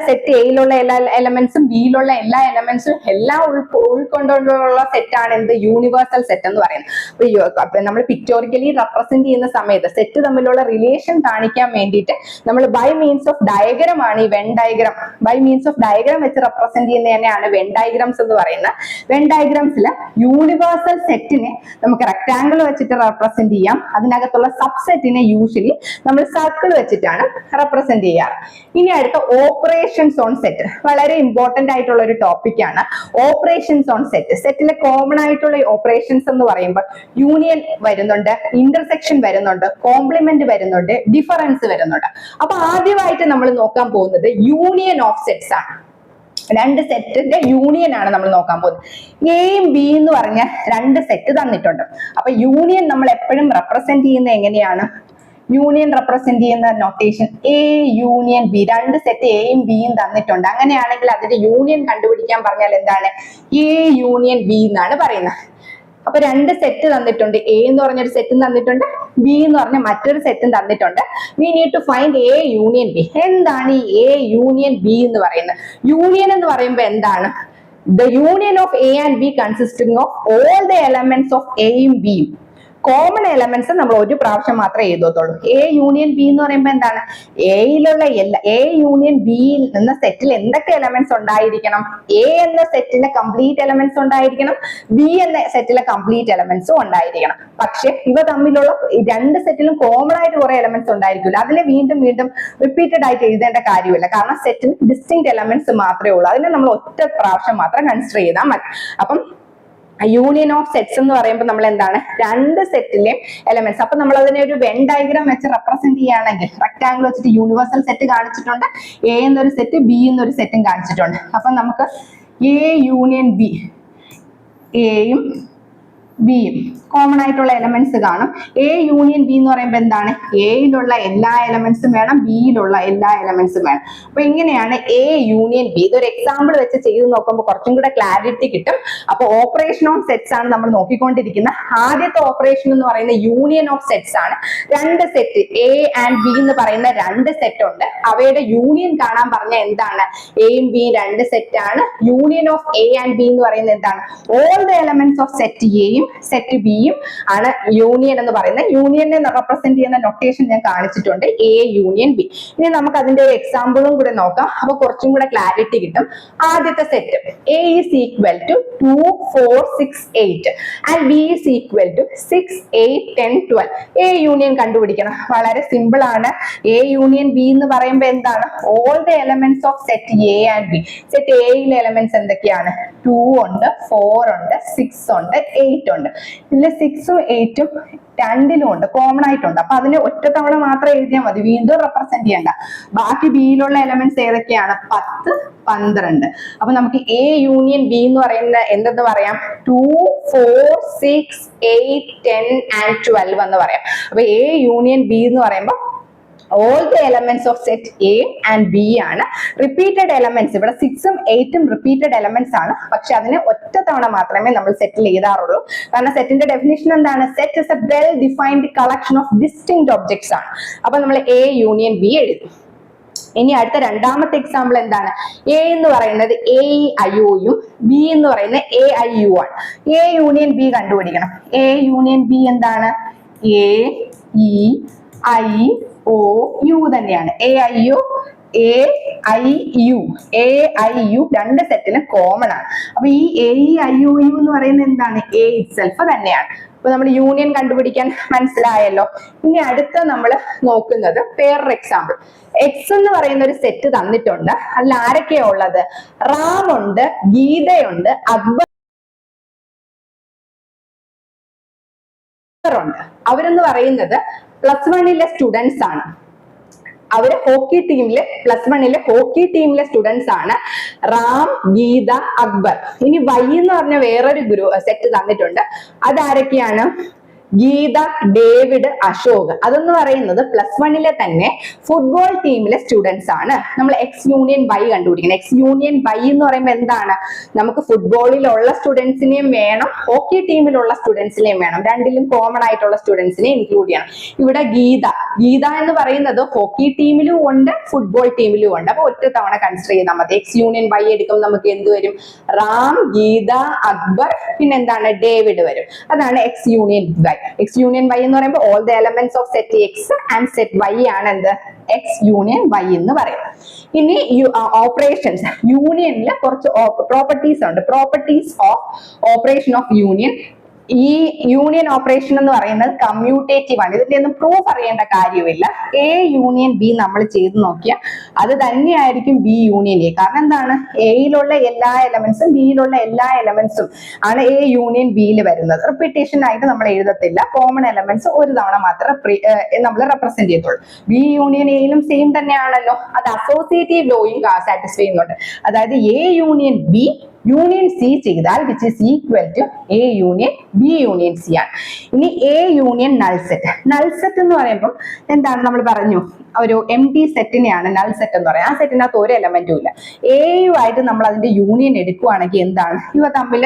set എയിലുള്ള എല്ലാ എലമെന്റ്സും ബിയിലുള്ള എല്ലാ എലമെന്റ്സും എല്ലാം ഉൾക്കൊണ്ടുള്ള സെറ്റാണ് എന്ത്? യൂണിവേഴ്സൽ സെറ്റ് എന്ന് പറയുന്നത്. അപ്പൊ നമ്മൾ പിക്ടോറിക്കലി റെപ്രസെന്റ് ചെയ്യുന്ന സമയത്ത് സെറ്റ് തമ്മിലുള്ള റിലേഷൻ കാണിക്കാൻ വേണ്ടിയിട്ട് നമ്മൾ ബൈ മീൻസ് ഓഫ് ഡയഗ്രാം ആണ് ഈ Venn diagram, by means of diagram വെച്ച് റെപ്രസെന്റ് ചെയ്യുന്ന തന്നെയാണ് വെൻ ഡയഗ്രാംസ് എന്ന് പറയുന്നത്. വെൻ ഡയഗ്രാംസിൽ യൂണിവേഴ്സൽ സെറ്റിനെ നമുക്ക് റെക്ടാങ്കിൾ വെച്ചിട്ട് റെപ്രസെന്റ് ചെയ്യാം. അതിനകത്തുള്ള സബ്സെറ്റിനെ യൂഷ്വലി നമ്മൾ സർക്കിൾ വെച്ചിട്ടാണ് റെപ്രസെന്റ് ചെയ്യാറ്. ഇനി അടുത്ത ഓപ്പറേഷൻസ് ഓൺ സെറ്റ്, വളരെ ഇമ്പോർട്ടന്റ് ആയിട്ടുള്ള ഒരു ടോപ്പിക് ആണ് ഓപ്പറേഷൻസ് ഓൺ സെറ്റ്. സെറ്റിലെ കോമൺ ആയിട്ടുള്ള ഓപ്പറേഷൻസ് എന്ന് പറയുമ്പോൾ യൂണിയൻ വരുന്നുണ്ട്, ഇന്റർസെക്ഷൻ വരുന്നുണ്ട്, കോംപ്ലിമെന്റ് വരുന്നുണ്ട്, ഡിഫറൻസ് വരുന്നുണ്ട്. അപ്പൊ ആദ്യമായിട്ട് നമ്മൾ നോക്കാൻ പോകുന്നത് യൂണിയൻ ഓഫ് സെറ്റ്സ് ആണ്. രണ്ട് സെറ്റിന്റെ യൂണിയൻ ആണ് നമ്മൾ നോക്കാൻ പോകുന്നത്. എയും ബി എന്ന് പറഞ്ഞ രണ്ട് സെറ്റ് തന്നിട്ടുണ്ട്. അപ്പൊ യൂണിയൻ നമ്മൾ എപ്പോഴും റെപ്രസെന്റ് ചെയ്യുന്നത് എങ്ങനെയാണ്? യൂണിയൻ റെപ്രസെന്റ് ചെയ്യുന്ന നൊട്ടേഷൻ എ യൂണിയൻ ബി. രണ്ട് സെറ്റ് എയും ബിയും തന്നിട്ടുണ്ട്. അങ്ങനെയാണെങ്കിൽ അതിന്റെ യൂണിയൻ കണ്ടുപിടിക്കാൻ പറഞ്ഞാൽ എന്താണ്? എ യൂണിയൻ ബി എന്നാണ് പറയുന്നത്. അപ്പൊ രണ്ട് സെറ്റ് തന്നിട്ടുണ്ട്, എ എന്ന് പറഞ്ഞൊരു സെറ്റും തന്നിട്ടുണ്ട്, ബി എന്ന് പറഞ്ഞ മറ്റൊരു സെറ്റും തന്നിട്ടുണ്ട്. We need to find A union B. എന്താണ് ഈ എ യൂണിയൻ ബി എന്ന് പറയുന്നത്? യൂണിയൻ എന്ന് പറയുമ്പോൾ എന്താണ്? The union of A and B consisting of all the elements of A യും B യും കോമൺ എലമെന്റ്സ് നമ്മൾ ഒരു പ്രാവശ്യം മാത്രമേ എഴുതത്തുള്ളൂ. എ യൂണിയൻ ബി എന്ന് പറയുമ്പോൾ എന്താണ്, എയിലുള്ള എ യൂണിയൻ ബി എന്ന സെറ്റിൽ എന്തൊക്കെ എലമെന്റ്സ് ഉണ്ടായിരിക്കണം, എ എന്ന സെറ്റിലെ കംപ്ലീറ്റ് എലമെന്റ്സ് ഉണ്ടായിരിക്കണം, ബി എന്ന സെറ്റിലെ കംപ്ലീറ്റ് എലമെന്റ്സും ഉണ്ടായിരിക്കണം. പക്ഷെ ഇവ തമ്മിലുള്ള രണ്ട് സെറ്റിലും കോമൺ ആയിട്ട് കുറെ എലമെന്റ്സ് ഉണ്ടായിരിക്കില്ല. അതിലെ വീണ്ടും വീണ്ടും റിപ്പീറ്റഡ് ആയിട്ട് എഴുതേണ്ട കാര്യമില്ല. കാരണം സെറ്റിൽ ഡിസ്റ്റിങ്ക്ട് എലമെന്റ്സ് മാത്രമേ ഉള്ളൂ. അതിനെ നമ്മൾ ഒറ്റ പ്രാവശ്യം മാത്രം കൺസിഡർ ചെയ്താൽ മതി. അപ്പം യൂണിയൻ ഓഫ് സെറ്റ്സ് എന്ന് പറയുമ്പോൾ നമ്മൾ എന്താണ്, രണ്ട് സെറ്റിലെയും എലമെന്റ്സ്. അപ്പൊ നമ്മൾ അതിനെ ഒരു വെൻ ഡയഗ്രാം വെച്ച് റെപ്രസെന്റ് ചെയ്യുകയാണെങ്കിൽ റെക്ടാംഗിൾ വെച്ചിട്ട് യൂണിവേഴ്സൽ സെറ്റ് കാണിച്ചിട്ടുണ്ട്, എ എന്നൊരു സെറ്റ് ബി എന്നൊരു സെറ്റും കാണിച്ചിട്ടുണ്ട്. അപ്പൊ നമുക്ക് എ യൂണിയൻ ബി, എയും ബിയും കോമൺ ആയിട്ടുള്ള എലമെന്റ്സ് കാണും. എ യൂണിയൻ ബി എന്ന് പറയുമ്പോൾ എന്താണ്, എയിലുള്ള എല്ലാ എലമെന്റ്സും വേണം, ബിയിലുള്ള എല്ലാ എലമെന്റ്സും വേണം. അപ്പൊ ഇങ്ങനെയാണ് എ യൂണിയൻ ബി. ഇതൊരു എക്സാമ്പിൾ വെച്ച് ചെയ്ത് നോക്കുമ്പോൾ കുറച്ചും കൂടെ ക്ലാരിറ്റി കിട്ടും. അപ്പൊ ഓപ്പറേഷൻ ഓഫ് സെറ്റ്സ് ആണ് നമ്മൾ നോക്കിക്കൊണ്ടിരിക്കുന്നത്. ആദ്യത്തെ ഓപ്പറേഷൻ എന്ന് പറയുന്ന യൂണിയൻ ഓഫ് സെറ്റ്സ് ആണ്. രണ്ട് സെറ്റ് എ ആൻഡ് ബി എന്ന് പറയുന്ന രണ്ട് സെറ്റ് ഉണ്ട്. അവയുടെ യൂണിയൻ കാണാൻ പറഞ്ഞ എന്താണ്, എയും ബിയും രണ്ട് സെറ്റ് ആണ്. Union of A and B എന്ന് പറയുന്നത് എന്താണ്, all the elements of set എയും സെറ്റ് ബിയും ആണ് യൂണിയൻ എന്ന് പറയുന്നത്. യൂണിയനെ റെപ്രസെന്റ് ചെയ്യുന്ന നൊട്ടേഷൻ ഞാൻ കാണിച്ചിട്ടുണ്ട്, എ യൂണിയൻ ബി. ഇനി നമുക്ക് അതിന്റെ ഒരു എക്സാമ്പിളും കൂടെ നോക്കാം. അപ്പൊ കുറച്ചും കൂടെ ക്ലാരിറ്റി കിട്ടും. ആദ്യത്തെ set A is equal to 2 4 6 8 and B is equal to 6 8 10 12. A union കണ്ടുപിടിക്കണം. വളരെ സിമ്പിൾ ആണ്. എ യൂണിയൻ ബി എന്ന് പറയുമ്പോൾ എന്താണ്, all the elements of set A and B. Set എയിലെ എലമെന്റ്സ് എന്തൊക്കെയാണ്, 2 ഉണ്ട്, 4 ഉണ്ട്, 6 ഉണ്ട്, 8 ഉണ്ട്. ഇതിൽ 6ഉം 8ഉം രണ്ടിലും ഉണ്ട്, കോമൺ ആയിട്ടുണ്ട്. അപ്പൊ അതിനെ ഒറ്റ തവണ മാത്രം എഴുതിയാൽ മതി, വീണ്ടും റെപ്രസെന്റ് ചെയ്യണ്ട. ബാക്കി ബിയിലുള്ള എലമെന്റ്സ് ഏതൊക്കെയാണ്, 10 12. അപ്പൊ നമുക്ക് എ യൂണിയൻ ബി എന്ന് പറയുന്ന എന്തെന്ന് പറയാം, 2 4 6 8 10 and 12 എന്ന് പറയാം. അപ്പൊ എ യൂണിയൻ ബി എന്ന് പറയുമ്പോൾ all the elements of set A and B ആണ്. റിപ്പീറ്റഡ് എലമെന്റ്സ് ഇവിടെ 6ഉം 8ഉം റിപ്പീറ്റഡ് എലമെന്റ്സ് ആണ്. പക്ഷെ അതിനെ ഒറ്റ തവണ മാത്രമേ നമ്മൾ സെറ്റിൽ എഴുതാറുള്ളൂ. കാരണം സെറ്റിന്റെ ഡെഫിനിഷൻ എന്താണ്, set is A well defined collection of distinct objects ആണ്. അപ്പൊ നമ്മൾ എ യൂണിയൻ ബി എഴുതി. ഇനി അടുത്ത രണ്ടാമത്തെ എക്സാമ്പിൾ എന്താണ്, എ എന്ന് പറയുന്നത് എ ഐ ഒയും ബി എന്ന് പറയുന്നത് എ ഐ യു ആണ്. എ യൂണിയൻ ബി കണ്ടുപിടിക്കണം. എ യൂണിയൻ ബി എന്താണ്, A E I O U തന്നെയാണ്. A I O A I U രണ്ട് സെറ്റിലും കോമൺ ആണ്. അപ്പൊ ഈ എ ഐ യു എന്ന് പറയുന്നത് എന്താണ്, എ ഇറ്റ്സെൽഫ് തന്നെയാണ്. അപ്പൊ നമ്മൾ യൂണിയൻ കണ്ടുപിടിക്കാൻ മനസ്സിലായല്ലോ. ഇനി അടുത്ത നമ്മൾ നോക്കുന്നത് വേറൊരു എക്സാമ്പിൾ. എക്സ് എന്ന് പറയുന്ന ഒരു സെറ്റ് തന്നിട്ടുണ്ട്. അതിൽ ആരൊക്കെയാ ഉള്ളത്, റാം ഉണ്ട്, ഗീതയുണ്ട്, അക്ബർ ഉണ്ട്. അവരെന്ന് പറയുന്നത് +1 സ്റ്റുഡൻസ് ആണ്. അവര് ഹോക്കി ടീമിലെ +1 ഹോക്കി ടീമിലെ സ്റ്റുഡൻസ് ആണ്, റാം, ഗീത, അക്ബർ. ഇനി വൈ എന്ന് പറഞ്ഞ വേറൊരു സെറ്റ് തന്നിട്ടുണ്ട്. അതാരൊക്കെയാണ്, ഗീത, ഡേവിഡ്, അശോക്. അതെന്ന് പറയുന്നത് +1 തന്നെ ഫുട്ബോൾ ടീമിലെ സ്റ്റുഡൻസ് ആണ്. നമ്മൾ എക്സ് യൂണിയൻ വൈ കണ്ടുപിടിക്കണം. എക്സ് യൂണിയൻ വൈ എന്ന് പറയുമ്പോൾ എന്താണ്, നമുക്ക് ഫുട്ബോളിലുള്ള സ്റ്റുഡൻസിനെയും വേണം, ഹോക്കി ടീമിലുള്ള സ്റ്റുഡൻസിനെയും വേണം. രണ്ടിലും കോമൺ ആയിട്ടുള്ള സ്റ്റുഡൻസിനെ ഇൻക്ലൂഡ് ചെയ്യണം. ഇവിടെ ഗീത എന്ന് പറയുന്നത് ഹോക്കി ടീമിലും ഉണ്ട്, ഫുട്ബോൾ ടീമിലും ഉണ്ട്. അപ്പൊ ഒറ്റ തവണ കൺസിഡർ ചെയ്താൽ മതി. എക്സ് യൂണിയൻ വൈ എടുക്കുമ്പോൾ നമുക്ക് എന്ത് വരും, റാം, ഗീത, അക്ബർ, പിന്നെ എന്താണ്, ഡേവിഡ് വരും. അതാണ് X union Y. X union Y എന്ന് പറയുമ്പോൾ all the elements of set X and set Y ആണ് എന്ത്, എക്സ് യൂണിയൻ വൈ എന്ന് പറയും. ഇനി ഓപ്പറേഷൻസ്, യൂണിയനിൽ കുറച്ച് പ്രോപ്പർട്ടീസ് ഉണ്ട്. Properties of operation of union. ഈ യൂണിയൻ ഓപ്പറേഷൻ എന്ന് പറയുന്നത് കമ്മ്യൂട്ടേറ്റീവ് ആണ്. ഇതിന്റെ ഒന്നും പ്രൂഫ് അറിയേണ്ട കാര്യമില്ല. എ യൂണിയൻ ബി നമ്മൾ ചെയ്ത് നോക്കിയാൽ അത് തന്നെയായിരിക്കും ബി യൂണിയൻ എ. കാരണം എന്താണ്, എയിലുള്ള എല്ലാ എലമെന്റ്സും ബിയിലുള്ള എല്ലാ എലമെന്റ്സും ആണ് എ യൂണിയൻ ബിയിൽ വരുന്നത്. റിപ്പീറ്റേഷൻ ആയിട്ട് നമ്മൾ എഴുതത്തില്ല. കോമൺ എലമെന്റ്സ് ഒരു തവണ മാത്രം നമ്മൾ റെപ്രസെന്റ് ചെയ്തോളൂ. ബി യൂണിയൻ എയിലും സെയിം തന്നെയാണല്ലോ. അത് അസോസിയേറ്റീവ് ലോയും സാറ്റിസ്ഫൈ ചെയ്യുന്നുണ്ട്. അതായത് A union B union C ചെയ്താൽ which is equal to A union B union C ആണ്. ഇനി A union null set. Null set എന്ന് പറയുമ്പോൾ എന്താണ്, നമ്മൾ പറഞ്ഞു ഒരു എം ടി സെറ്റിനെയാണ് നൾ സെറ്റ് എന്ന് പറയുന്നത്. ആ സെറ്റിനകത്ത് ഒരു എലമെന്റും ഇല്ല. എയുമായിട്ട് നമ്മൾ അതിന്റെ യൂണിയൻ എടുക്കുകയാണെങ്കിൽ എന്താണ്, ഇവ തമ്മിൽ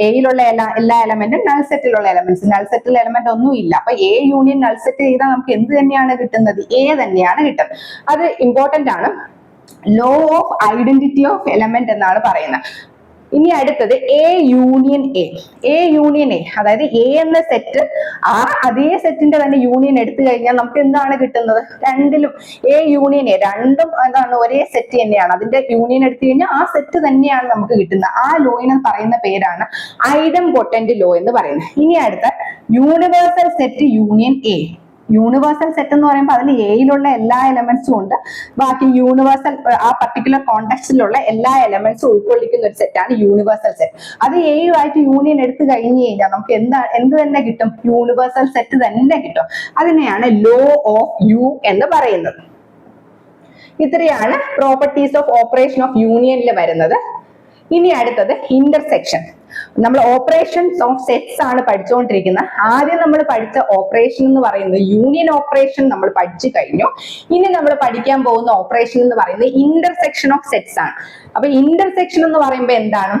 എയിലുള്ള എല്ലാ എലമെന്റും നൾ സെറ്റിലുള്ള എലമെന്റ്സ്, നൾ സെറ്റിൽ എലമെന്റ് ഒന്നും ഇല്ല. അപ്പൊ എ യൂണിയൻ നൾ സെറ്റ് ചെയ്താൽ നമുക്ക് എന്ത് തന്നെയാണ് കിട്ടുന്നത്, എ തന്നെയാണ് കിട്ടുന്നത്. അത് ഇമ്പോർട്ടന്റ് ആണ്. Law of identity of element എന്നാണ് പറയുന്നത്. ഇനി അടുത്തത് A union A. A union A, അതായത് എ എന്ന സെറ്റ് ആ അതേ സെറ്റിന്റെ തന്നെ യൂണിയൻ എടുത്തു കഴിഞ്ഞാൽ നമുക്ക് എന്താണ് കിട്ടുന്നത്? രണ്ടിലും എ യൂണിയൻ എ, രണ്ടും എന്താണ് ഒരേ സെറ്റ് തന്നെയാണ്. അതിന്റെ യൂണിയൻ എടുത്തു കഴിഞ്ഞാൽ ആ സെറ്റ് തന്നെയാണ് നമുക്ക് കിട്ടുന്നത്. ആ ലോയിനെ പറയുന്ന പേരാണ് ഐഡംപൊട്ടന്റ് ലോ എന്ന് പറയുന്നത്. ഇനി അടുത്ത universal set union A. Universal set എന്ന് പറയുമ്പോൾ അതിൽ എയിലുള്ള എല്ലാ എലമെന്റ്സും ഉണ്ട്, ബാക്കി യൂണിവേഴ്സൽ ആ പർട്ടിക്കുലർ കോണ്ടെക്സ്റ്റിലുള്ള എല്ലാ എലമെന്റ്സും ഉൾക്കൊള്ളിക്കുന്ന ഒരു സെറ്റാണ് യൂണിവേഴ്സൽ സെറ്റ്. അത് എയുമായിട്ട് യൂണിയൻ എടുത്തു കഴിഞ്ഞു കഴിഞ്ഞാൽ നമുക്ക് എന്ത് തന്നെ കിട്ടും? യൂണിവേഴ്സൽ സെറ്റ് തന്നെ കിട്ടും. അതിനെയാണ് ലോ ഓഫ് യു എന്ന് പറയുന്നത്. ഇത്രയാണ് പ്രോപ്പർട്ടീസ് ഓഫ് ഓപ്പറേഷൻ ഓഫ് യൂണിയനിൽ വരുന്നത്. ഇനി അടുത്തത് ഇന്റർസെക്ഷൻ. നമ്മൾ ഓപ്പറേഷൻസ് ഓഫ് സെറ്റ്സ് ആണ് പഠിച്ചുകൊണ്ടിരിക്കുന്നത്. ആദ്യം നമ്മൾ പഠിച്ച ഓപ്പറേഷൻ എന്ന് പറയുന്നത് യൂണിയൻ ഓപ്പറേഷൻ നമ്മൾ പഠിച്ചു കഴിഞ്ഞു. ഇനി നമ്മൾ പഠിക്കാൻ പോകുന്ന ഓപ്പറേഷൻ എന്ന് പറയുന്നത് ഇന്റർസെക്ഷൻ ഓഫ് സെറ്റ്സ് ആണ്. അപ്പൊ ഇന്റർസെക്ഷൻ എന്ന് പറയുമ്പോൾ എന്താണ്?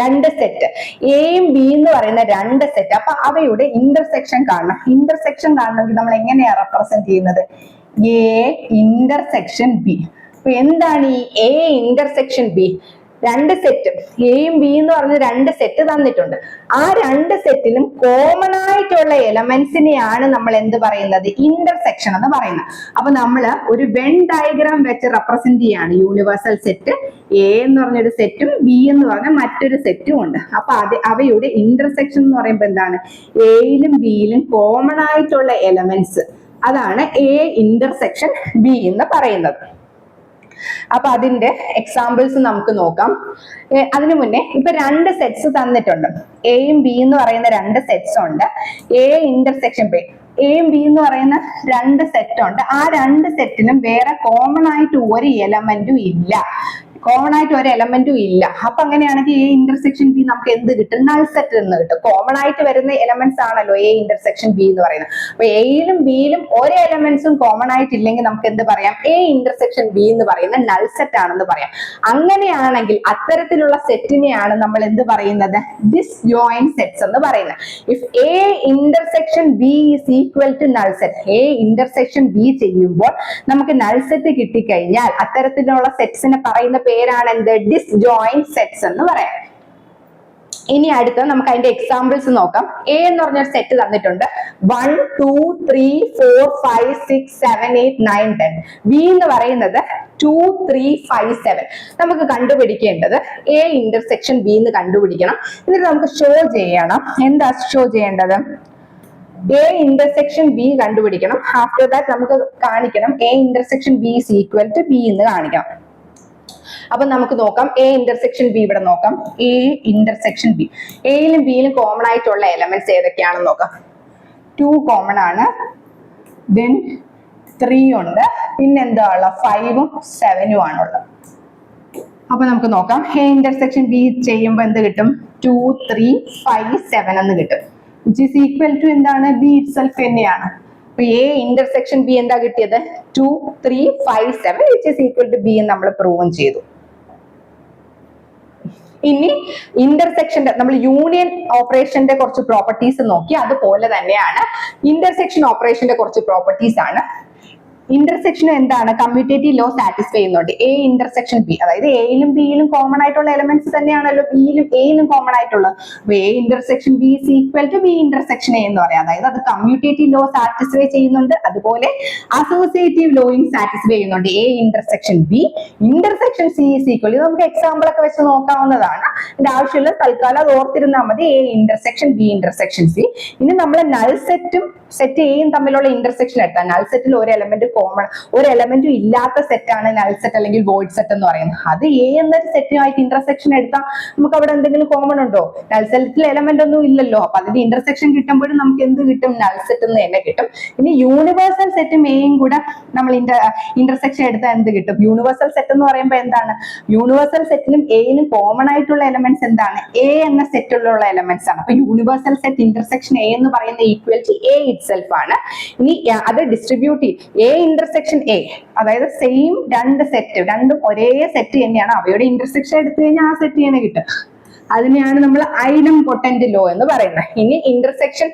രണ്ട് സെറ്റ്, എയും ബി എന്ന് പറയുന്ന രണ്ട് സെറ്റ്. അപ്പൊ അവയുടെ ഇന്റർസെക്ഷൻ കാണണം. ഇന്റർസെക്ഷൻ കാണണമെങ്കിൽ നമ്മൾ എങ്ങനെയാണ് റെപ്രസെന്റ് ചെയ്യുന്നത്? A intersection B. അപ്പൊ എന്താണ് ഈ എ ഇന്റർസെക്ഷൻ ബി? രണ്ട് സെറ്റ്, എയും ബി എന്ന് പറഞ്ഞ രണ്ട് സെറ്റ് തന്നിട്ടുണ്ട്. ആ രണ്ട് സെറ്റിലും കോമൺ ആയിട്ടുള്ള എലമെന്റ്സിനെയാണ് നമ്മൾ എന്ത് പറയുന്നത്? ഇന്റർസെക്ഷൻ എന്ന് പറയുന്നത്. അപ്പൊ നമ്മൾ ഒരു വെൻ ഡയഗ്രാം വെച്ച് റെപ്രസെന്റ് ചെയ്യാണ്. യൂണിവേഴ്സൽ സെറ്റ് എ എന്ന് പറഞ്ഞൊരു സെറ്റും ബി എന്ന് പറഞ്ഞ മറ്റൊരു സെറ്റും ഉണ്ട്. അപ്പൊ അവയുടെ ഇന്റർസെക്ഷൻ എന്ന് പറയുമ്പോൾ എന്താണ്? എയിലും ബിയിലും കോമൺ ആയിട്ടുള്ള എലമെന്റ്സ്, അതാണ് എ ഇന്റർസെക്ഷൻ ബി എന്ന് പറയുന്നത്. അപ്പൊ അതിന്റെ എക്സാമ്പിൾസ് നമുക്ക് നോക്കാം. അതിനു മുന്നേ ഇപ്പൊ രണ്ട് സെറ്റ്സ് തന്നിട്ടുണ്ട്. എയും ബി എന്ന് പറയുന്ന രണ്ട് സെറ്റ്സ് ഉണ്ട്. എ ഇന്റർസെക്ഷൻ ബി, എയും ബി എന്ന് പറയുന്ന രണ്ട് സെറ്റ് ഉണ്ട്. ആ രണ്ട് സെറ്റിലും വേറെ കോമൺ ആയിട്ട് ഒരു എലമെന്റും ഇല്ല. കോമൺ ആയിട്ട് ഒരു എലമെന്റും ഇല്ല. അപ്പൊ അങ്ങനെയാണെങ്കിൽ എ ഇന്റർസെക്ഷൻ ബി നമുക്ക് എന്ത് കിട്ടും? നൾ സെറ്റ് എന്ന് കിട്ടും. കോമൺ ആയിട്ട് വരുന്ന എലമെന്റ്സ് ആണല്ലോ എ ഇന്റർസെക്ഷൻ ബി എന്ന് പറയുന്നത്. അപ്പൊ എയിലും ബിയിലും ഒരു എലമെന്റ്സും കോമൺ ആയിട്ട് ഇല്ലെങ്കിൽ നമുക്ക് എന്ത് പറയാം? എ ഇന്റർസെക്ഷൻ ബി എന്ന് പറയുന്ന നൾ സെറ്റ് ആണെന്ന് പറയാം. അങ്ങനെയാണെങ്കിൽ അത്തരത്തിലുള്ള സെറ്റിനെയാണ് നമ്മൾ എന്ത് പറയുന്നത്? ഡിസ്ജോയിന്റ് സെറ്റ്സ് എന്ന് പറയുന്നത്. If A intersection B is equal to null set, A intersection B ചെയ്യുമ്പോൾ നമുക്ക് നൾ സെറ്റ് കിട്ടിക്കഴിഞ്ഞാൽ അത്തരത്തിലുള്ള സെറ്റ്സിനെ പറയുന്ന പേരാണ് എന്ത്? ഡിസ്ജോയിന്റ് സെറ്റ്സ് എന്ന് പറയാം. ഇനി അടുത്ത നമുക്ക് അതിന്റെ എക്സാമ്പിൾസ് നോക്കാം. എ എന്ന് പറഞ്ഞൊരു സെറ്റ് തന്നിട്ടുണ്ട്. 1 2 3 4 5 6 7 8 9 10. ബി എന്ന് പറയുന്നത് 2 3 5 7. നമുക്ക് കണ്ടുപിടിക്കേണ്ടത് എ ഇന്റർസെക്ഷൻ ബി എന്ന് കണ്ടുപിടിക്കണം. എന്നിട്ട് നമുക്ക് ഷോ ചെയ്യണം. എന്താ ഷോ ചെയ്യേണ്ടത്? എ ഇന്റർസെക്ഷൻ ബി കണ്ടുപിടിക്കണം. ആഫ്റ്റർ ദാറ്റ് നമുക്ക് കാണിക്കണം A intersection B is equal to B എന്ന് കാണിക്കണം. അപ്പൊ നമുക്ക് നോക്കാം. എ ഇന്റർസെക്ഷൻ ബി ഇവിടെ നോക്കാം. എ ഇന്റർസെക്ഷൻ ബി, എയിലും ബിയിലും കോമൺ ആയിട്ടുള്ള എലമെന്റ്സ് ഏതൊക്കെയാണെന്ന് നോക്കാം. 2 കോമൺ ആണ്, ദെൻ 3 ഉണ്ട്, പിന്നെന്താ ഉള്ളത്? 5ഉം 7ഉം ആണുള്ളത്. അപ്പൊ നമുക്ക് നോക്കാം. എ ഇന്റർസെക്ഷൻ ബി ചെയ്യുമ്പോൾ എന്ത് കിട്ടും? 2 3 5 7 എന്ന് കിട്ടും. വിച്ച് ഈസ് ഈക്വൽ ടു എന്താണ്? ബി ഇറ്റ്സെൽഫ് തന്നെയാണ്. അപ്പൊ എ ഇന്റർസെക്ഷൻ ബി എന്താ കിട്ടിയത്? 2 3 5 7 which is equal to B എന്ന് നമ്മൾ പ്രൂവ് ചെയ്തു. ഇനി ഇന്റർസെക്ഷന്റെ നമ്മൾ യൂണിയൻ ഓപ്പറേഷന്റെ കുറച്ച് പ്രോപ്പർട്ടീസ് നോക്കി. അതുപോലെ തന്നെയാണ് ഇന്റർസെക്ഷൻ ഓപ്പറേഷന്റെ കുറച്ച് പ്രോപ്പർട്ടീസ് ആണ്. ഇന്റർസെക്ഷൻ എന്താണ്? കമ്മ്യൂട്ടേറ്റീവ് ലോ സാറ്റിസ്ഫൈ ചെയ്യുന്നുണ്ട്. എ ഇന്റർസെക്ഷൻ ബി, അതായത് എയിലും ബിയിലും കോമൺ ആയിട്ടുള്ള എലമെന്റ്സ് തന്നെയാണല്ലോ ബിയിലും എയിലും കോമൺ ആയിട്ടുള്ളത്. അപ്പൊ A intersection B is equal to B intersection A എന്ന് പറയാം. അതായത് അത് കമ്മ്യൂട്ടേറ്റീവ് ലോ സാറ്റിസ്ഫൈ ചെയ്യുന്നുണ്ട്, അതുപോലെ അസോസിയേറ്റീവ് ലോയും സാറ്റിസ്ഫൈ ചെയ്യുന്നുണ്ട്. A intersection B intersection C is equal. ഇത് നമുക്ക് എക്സാമ്പിൾ ഒക്കെ വെച്ച് നോക്കാവുന്നതാണ്. ഇതിന്റെ ആവശ്യമുള്ള തൽക്കാലം അത് ഓർത്തിരുന്നാൽ മതി. A intersection B intersection C. ഇനി നമ്മൾ നൾ സെറ്റും സെറ്റ് എയും തമ്മിലുള്ള ഇന്റർസെക്ഷൻ എടുത്താൽ നൾ സെറ്റിൽ ഒരു എലമെന്റ് കോമൺ, ഒരു എലമെന്റും ഇല്ലാത്ത സെറ്റാണ് നൾ സെറ്റ് അല്ലെങ്കിൽ വോയിഡ് സെറ്റ് എന്ന് പറയുന്നത്. അത് എ എന്നൊരു സെറ്റുമായിട്ട് ഇന്റർസെക്ഷൻ എടുത്താൽ നമുക്ക് അവിടെ എന്തെങ്കിലും കോമൺ ഉണ്ടോ? നൾ സെറ്റിൽ എലമെന്റ് ഒന്നും ഇല്ലല്ലോ. അപ്പൊ അതിന്റെ ഇന്റർസെക്ഷൻ കിട്ടുമ്പോഴും നമുക്ക് എന്ത് കിട്ടും? നൾ സെറ്റ് എന്ന് തന്നെ കിട്ടും. ഇനി യൂണിവേഴ്സൽ സെറ്റും എയും കൂടെ നമ്മൾ ഇന്റർസെക്ഷൻ എടുത്താൽ എന്ത് കിട്ടും? യൂണിവേഴ്സൽ സെറ്റ് എന്ന് പറയുമ്പോൾ എന്താണ്? യൂണിവേഴ്സൽ സെറ്റിലും എയിലും കോമൺ ആയിട്ടുള്ള എലമെന്റ്സ് എന്താണ്? എ എന്ന സെറ്റിലുള്ള എലമെന്റ്സ് ആണ്. അപ്പൊ യൂണിവേഴ്സൽ സെറ്റ് ഇന്റർസെക്ഷൻ എ എന്ന് പറയുന്ന ഈക്വൽ ടു എ ഇറ്റ്സെൽഫ് ആണ്. ഇനി അത് ഡിസ്ട്രിബ്യൂട്ട് എ ഇന്റർസെക്ഷൻ എ, അതായത് സെയിം രണ്ട് സെറ്റ്, രണ്ടും ഒരേ സെറ്റ് തന്നെയാണ്. അവയുടെ ഇന്റർസെക്ഷൻ എടുത്തു കഴിഞ്ഞാൽ ആ സെറ്റ് തന്നെ കിട്ടും. അതിനെയാണ് നമ്മൾ ഐഡം പൊട്ടന്റ് ലോ എന്ന് പറയുന്നത്. ഇനി ഇന്റർസെക്ഷൻ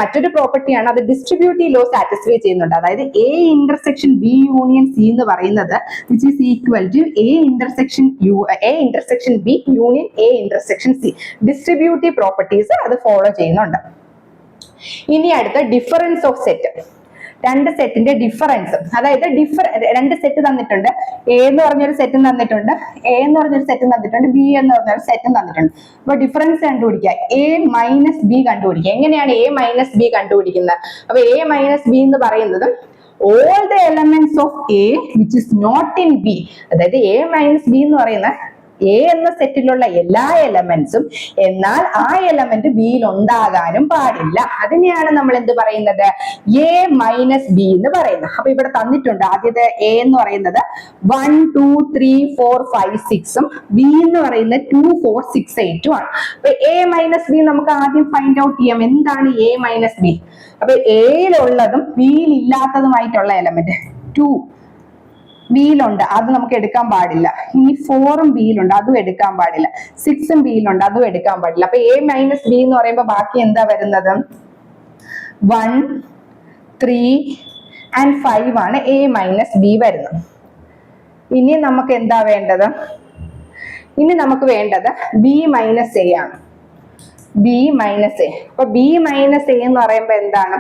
മറ്റൊരു പ്രോപ്പർട്ടിയാണ്, അത് ഡിസ്ട്രിബ്യൂട്ടീവ് ലോ സാറ്റിസ്ഫൈ ചെയ്യുന്നുണ്ട്. അതായത് A intersection B union C എന്ന് പറയുന്നത് which is equal to A intersection B union A intersection C. Distributive properties അത് ഫോളോ ചെയ്യുന്നുണ്ട്. ഇനി അടുത്ത ഡിഫറൻസ് ഓഫ് സെറ്റ്. രണ്ട് സെറ്റിന്റെ ഡിഫറൻസ്, അതായത് രണ്ട് സെറ്റ് തന്നിട്ടുണ്ട്. എ എന്ന് പറഞ്ഞൊരു സെറ്റും തന്നിട്ടുണ്ട്, എ എന്ന് പറഞ്ഞൊരു സെറ്റും തന്നിട്ടുണ്ട്, ബി എന്ന് പറഞ്ഞൊരു സെറ്റും തന്നിട്ടുണ്ട്. അപ്പൊ ഡിഫറൻസ് കണ്ടുപിടിക്കുക, എ മൈനസ് ബി കണ്ടുപിടിക്കുക. എങ്ങനെയാണ് എ മൈനസ് ബി കണ്ടുപിടിക്കുന്നത്? അപ്പൊ എ മൈനസ് ബി എന്ന് പറയുന്നത് all the elements of A which is not in B, അതായത് എ മൈനസ് ബി എന്ന് പറയുന്ന എ എന്ന സെറ്റിലുള്ള എല്ലാ എലമെന്റ്സും എന്നാൽ ആ എലമെന്റ് ബിയിൽ ഉണ്ടാകാനും പാടില്ല. അതിനെയാണ് നമ്മൾ എന്ത് പറയുന്നത്? എ മൈനസ് ബി എന്ന് പറയുന്നത്. അപ്പൊ ഇവിടെ തന്നിട്ടുണ്ട് ആദ്യത്തെ എ എന്ന് പറയുന്നത് 1 2 3 4 5 6 ബി എന്ന് പറയുന്നത് 2 4 6 8 ആണ്. അപ്പൊ എ മൈനസ് ബി നമുക്ക് ആദ്യം ഫൈൻഡ് ഔട്ട് ചെയ്യാം. എന്താണ് എ മൈനസ് ബി? അപ്പൊ എയിലുള്ളതും ബിയിൽ ഇല്ലാത്തതുമായിട്ടുള്ള എലമെന്റ് 2 ബിയിലുണ്ട്, അത് നമുക്ക് എടുക്കാൻ പാടില്ല. ഇനി 4ഉം ബിയിലുണ്ട്, അതും എടുക്കാൻ പാടില്ല. 6ഉം ബിയിലുണ്ട്, അതും എടുക്കാൻ പാടില്ല. അപ്പൊ എ മൈനസ് ബി എന്ന് പറയുമ്പോൾ ബാക്കി എന്താ വരുന്നത്? 1 3 and 5 ആണ് എ മൈനസ് ബി വരുന്നത്. ഇനി നമുക്ക് എന്താ വേണ്ടത്? ഇനി നമുക്ക് വേണ്ടത് ബി മൈനസ് എ ആണ്. B minus A. അപ്പൊ ബി മൈനസ് എ എന്ന് പറയുമ്പോ എന്താണ്?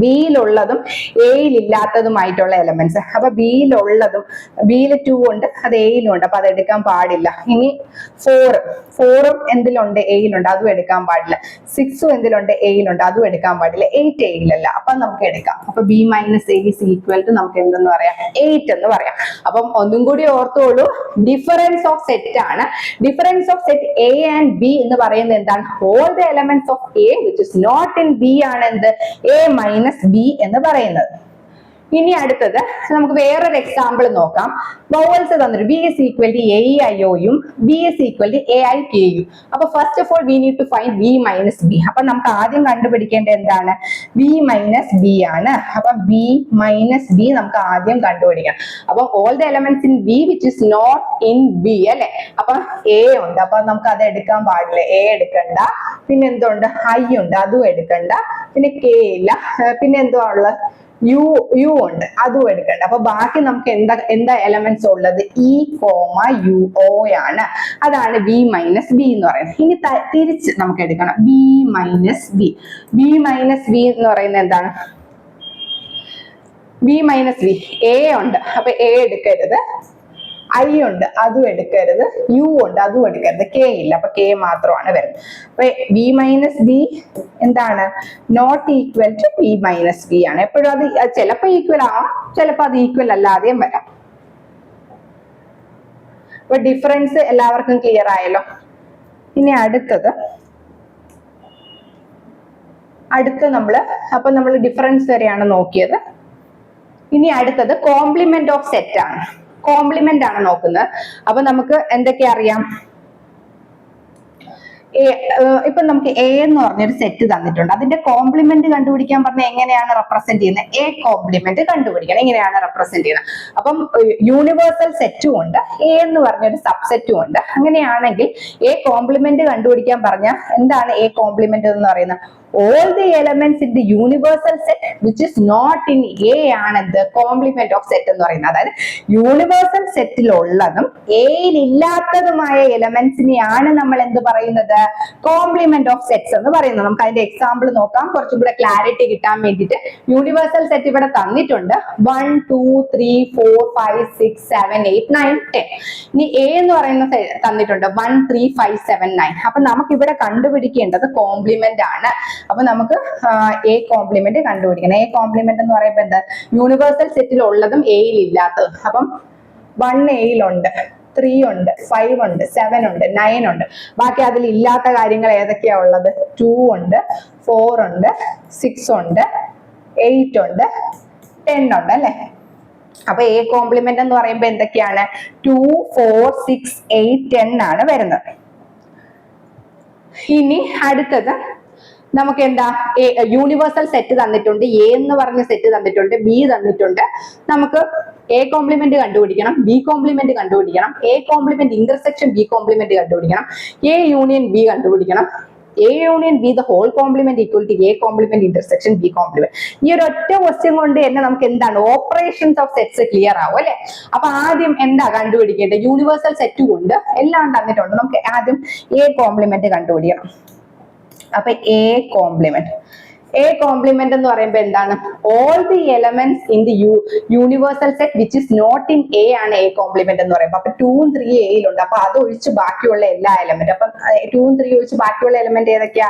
ബിയിലുള്ളതും എയിലില്ലാത്തതുമായിട്ടുള്ള എലമെന്റ്സ്. അപ്പൊ ബിയിലുള്ളതും ബിയിൽ 2 ഉണ്ട്, അത് എയിലും ഉണ്ട്, അപ്പൊ അത് എടുക്കാൻ പാടില്ല. ഇനി 4ഉം എന്തിലുണ്ട്? എയിലുണ്ട്, അതും എടുക്കാൻ പാടില്ല. 6ഉം എന്തിലുണ്ട്? എയിലുണ്ട്, അതും എടുക്കാൻ പാടില്ല. 8 എയിലല്ല, അപ്പൊ നമുക്ക് എടുക്കാം. അപ്പൊ B minus A is equal to നമുക്ക് എന്തെന്ന് പറയാം? 8 എന്ന് പറയാം. അപ്പം ഒന്നും കൂടി ഓർത്തോളൂ, ഡിഫറൻസ് ഓഫ് സെറ്റ് ആണ്. Difference of set A and B എന്ന് പറയുന്നത് എന്താണ്? All the elements of A which is not in B ആണ് എന്ത്? എ മൈനസ് ബി എന്ന് പറയുന്നത്. ഇനി അടുത്തത് നമുക്ക് വേറൊരു എക്സാമ്പിൾ നോക്കാം. വവൽസ് തന്നിട്ട് B is equal to A I ഒയും B is equal to A I K U. അപ്പൊ first of all we need to find B minus B. അപ്പൊ നമുക്ക് ആദ്യം കണ്ടുപിടിക്കേണ്ടത് എന്താണ്? ബി മൈനസ് ബി ആണ്. അപ്പൊ ബി മൈനസ് ബി നമുക്ക് ആദ്യം കണ്ടുപിടിക്കാം. അപ്പൊ all the elements in B which is not in B അല്ലെ. അപ്പൊ എ ഉണ്ട്, അപ്പൊ നമുക്ക് അത് എടുക്കാൻ പാടില്ല. എ എടുക്കണ്ട. പിന്നെ എന്തുണ്ട്? ഐ ഉണ്ട്, അതും എടുക്കണ്ട. പിന്നെ കെ ഇല്ല. പിന്നെ എന്തുവാ ഉള്ളത്? യു ഉണ്ട്, അതും എടുക്കണ്ട. അപ്പൊ ബാക്കി നമുക്ക് എന്താ എലമെന്റ്സ് ഉള്ളത്? ഇ കോമ യു ഓ ആണ്. അതാണ് ബി മൈനസ് ബി എന്ന് പറയുന്നത്. ഇനി തിരിച്ച് നമുക്ക് എടുക്കണം B minus B. B minus B എന്ന് പറയുന്നത് എന്താണ്? ബി മൈനസ് ബി എ ഉണ്ട്, അപ്പൊ എ എടുക്കരുത്. ഐ ഉണ്ട്, അതും എടുക്കരുത്. യു ഉണ്ട്, അതും എടുക്കരുത്. കെ ഇല്ല, അപ്പൊ കെ മാത്രമാണ് വരുന്നത്. അപ്പൊ ബി മൈനസ് ബി എന്താണ്? Not equal to B minus B ആണ്. എപ്പോഴും അത് ചിലപ്പോ ഈക്വൽ ആവാം, ചിലപ്പോ അത് ഈക്വൽ അല്ലാതെയും വരാം. അപ്പൊ ഡിഫറൻസ് എല്ലാവർക്കും ക്ലിയർ ആയല്ലോ. ഇനി അടുത്ത നമ്മൾ ഡിഫറൻസ് വരെയാണ് നോക്കിയത്. ഇനി അടുത്തത് കോംപ്ലിമെന്റ് ഓഫ് സെറ്റ് ആണ്. കോംപ്ലിമെന്റ് ആണ് നോക്കുന്നത്. അപ്പൊ നമുക്ക് എന്തൊക്കെ അറിയാം? ഇപ്പൊ നമുക്ക് എ എന്ന് പറഞ്ഞൊരു സെറ്റ് തന്നിട്ടുണ്ട്. അതിന്റെ കോംപ്ലിമെന്റ് കണ്ടുപിടിക്കാൻ പറഞ്ഞാൽ എങ്ങനെയാണ് റെപ്രസെന്റ് ചെയ്യുന്നത്? എ കോംപ്ലിമെന്റ് കണ്ടുപിടിക്കണം. എങ്ങനെയാണ് റെപ്രസെന്റ് ചെയ്യുന്നത്? അപ്പം യൂണിവേഴ്സൽ സെറ്റും ഉണ്ട്, എ എന്ന് പറഞ്ഞൊരു സബ്സെറ്റും ഉണ്ട്. അങ്ങനെയാണെങ്കിൽ എ കോംപ്ലിമെന്റ് കണ്ടുപിടിക്കാൻ പറഞ്ഞാൽ എന്താണ് എ കോംപ്ലിമെന്റ് എന്ന് പറയുന്നത്? all the elements in the universal set which is not in A ആണ് the complement of set എന്ന് പറയുന്നത്. അതായത് യൂണിവേഴ്സൽ സെറ്റിലുള്ളതും എയിൽ ഇല്ലാത്തതുമായ എലമെന്റ്സിനെയാണ് നമ്മൾ എന്ത് പറയുന്നത്? കോംപ്ലിമെന്റ് ഓഫ് സെറ്റ്സ് എന്ന് പറയുന്നത്. നമുക്ക് അതിന്റെ എക്സാമ്പിൾ നോക്കാം, കുറച്ചും കൂടെ ക്ലാരിറ്റി കിട്ടാൻ വേണ്ടിയിട്ട്. യൂണിവേഴ്സൽ സെറ്റ് ഇവിടെ തന്നിട്ടുണ്ട് 1 2 3 4 5 6 7 8 9 10. ഇനി എ എന്ന് പറയുന്ന തന്നിട്ടുണ്ട് 1 3 5 7 9. അപ്പൊ നമുക്ക് ഇവിടെ കണ്ടുപിടിക്കേണ്ടത് കോംപ്ലിമെന്റ് ആണ്. അപ്പൊ നമുക്ക് എ കോംപ്ലിമെന്റ് കണ്ടുപിടിക്കണം. എ കോംപ്ലിമെന്റ് എന്ന് പറയുമ്പോൾ എന്താ? യൂണിവേഴ്സൽ സെറ്റിൽ ഉള്ളതും എയിൽ ഇല്ലാത്തതും. അപ്പം 1 എയിലുണ്ട്, 3 ഉണ്ട്, 5 ഉണ്ട്, 7 ഉണ്ട്, 9 ഉണ്ട്. ബാക്കി അതിൽ ഇല്ലാത്ത കാര്യങ്ങൾ ഏതൊക്കെയാ ഉള്ളത്? 2 ഉണ്ട്, 4 ഉണ്ട്, 6 ഉണ്ട്, 8 ഉണ്ട്, 10 ഉണ്ട് അല്ലെ. അപ്പൊ എ കോംപ്ലിമെന്റ് എന്ന് പറയുമ്പോൾ എന്തൊക്കെയാണ്? 2 4 6 8 10 ആണ് വരുന്നത്. ഇനി അടുത്തത് നമുക്ക് എന്താ യൂണിവേഴ്സൽ സെറ്റ് തന്നിട്ടുണ്ട്, എ എന്ന് പറഞ്ഞ സെറ്റ് തന്നിട്ടുണ്ട്, ബി തന്നിട്ടുണ്ട്. നമുക്ക് എ കോംപ്ലിമെന്റ് കണ്ടുപിടിക്കണം, ബി കോംപ്ലിമെന്റ് കണ്ടുപിടിക്കണം, A complement intersection B complement കണ്ടുപിടിക്കണം, എ യൂണിയൻ ബി കണ്ടുപിടിക്കണം. A union B the whole complement equal to A complement intersection B complement. ഈ ഒരു ഒറ്റ ക്വസ്റ്റ്യൻ കൊണ്ട് തന്നെ നമുക്ക് എന്താണ് ഓപ്പറേഷൻസ് ഓഫ് സെറ്റ്സ് ക്ലിയർ ആവും അല്ലെ. അപ്പൊ ആദ്യം എന്താ കണ്ടുപിടിക്കേണ്ടത്? യൂണിവേഴ്സൽ സെറ്റ് കൊണ്ട് എല്ലാം തന്നിട്ടുണ്ട്. നമുക്ക് ആദ്യം എ കോംപ്ലിമെന്റ് കണ്ടുപിടിക്കണം. അപ്പൊ എ കോംപ്ലിമെന്റ് എന്ന് പറയുമ്പോൾ എന്താണ്? All the elements in the universal set which is not in A ആണ് എ കോംപ്ലിമെന്റ് എന്ന് പറയുമ്പോൾ. അപ്പൊ 2 ഉം 3 എയിലുണ്ട്. അപ്പൊ അത് ഒഴിച്ച് ബാക്കിയുള്ള എല്ലാ എലമെന്റ്, അപ്പൊ 2 ഉം 3 ഒഴിച്ച് ബാക്കിയുള്ള എലമെന്റ് ഏതൊക്കെയാ?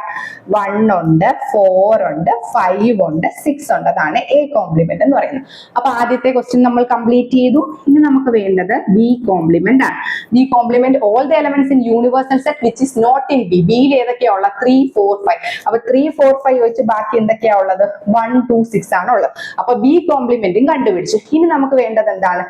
1 ഉണ്ട്, 4 ഉണ്ട്, 5 ഉണ്ട്, 6 ഉണ്ട്. അതാണ് എ കോംപ്ലിമെന്റ് എന്ന് പറയുന്നത്. അപ്പൊ ആദ്യത്തെ ക്വസ്റ്റ്യൻ നമ്മൾ കംപ്ലീറ്റ് ചെയ്തു. ഇനി നമുക്ക് വേണ്ടത് ബി കോംപ്ലിമെന്റ് ആണ്. B complement all the elements in universal set which is not in B. ബിയിൽ ഏതൊക്കെയാ ഉള്ളത്? 3, 4, 5. അപ്പൊ 3, 4, 5 വെച്ച് ബാക്കി എന്തൊക്കെയാ ഉള്ളത്? 1, 2, 6 ആണ് ഉള്ളത്. അപ്പൊ ബി കോംപ്ലിമെന്റും കണ്ടുപിടിച്ചു. ഇനി നമുക്ക് വേണ്ടത് എന്താണ്?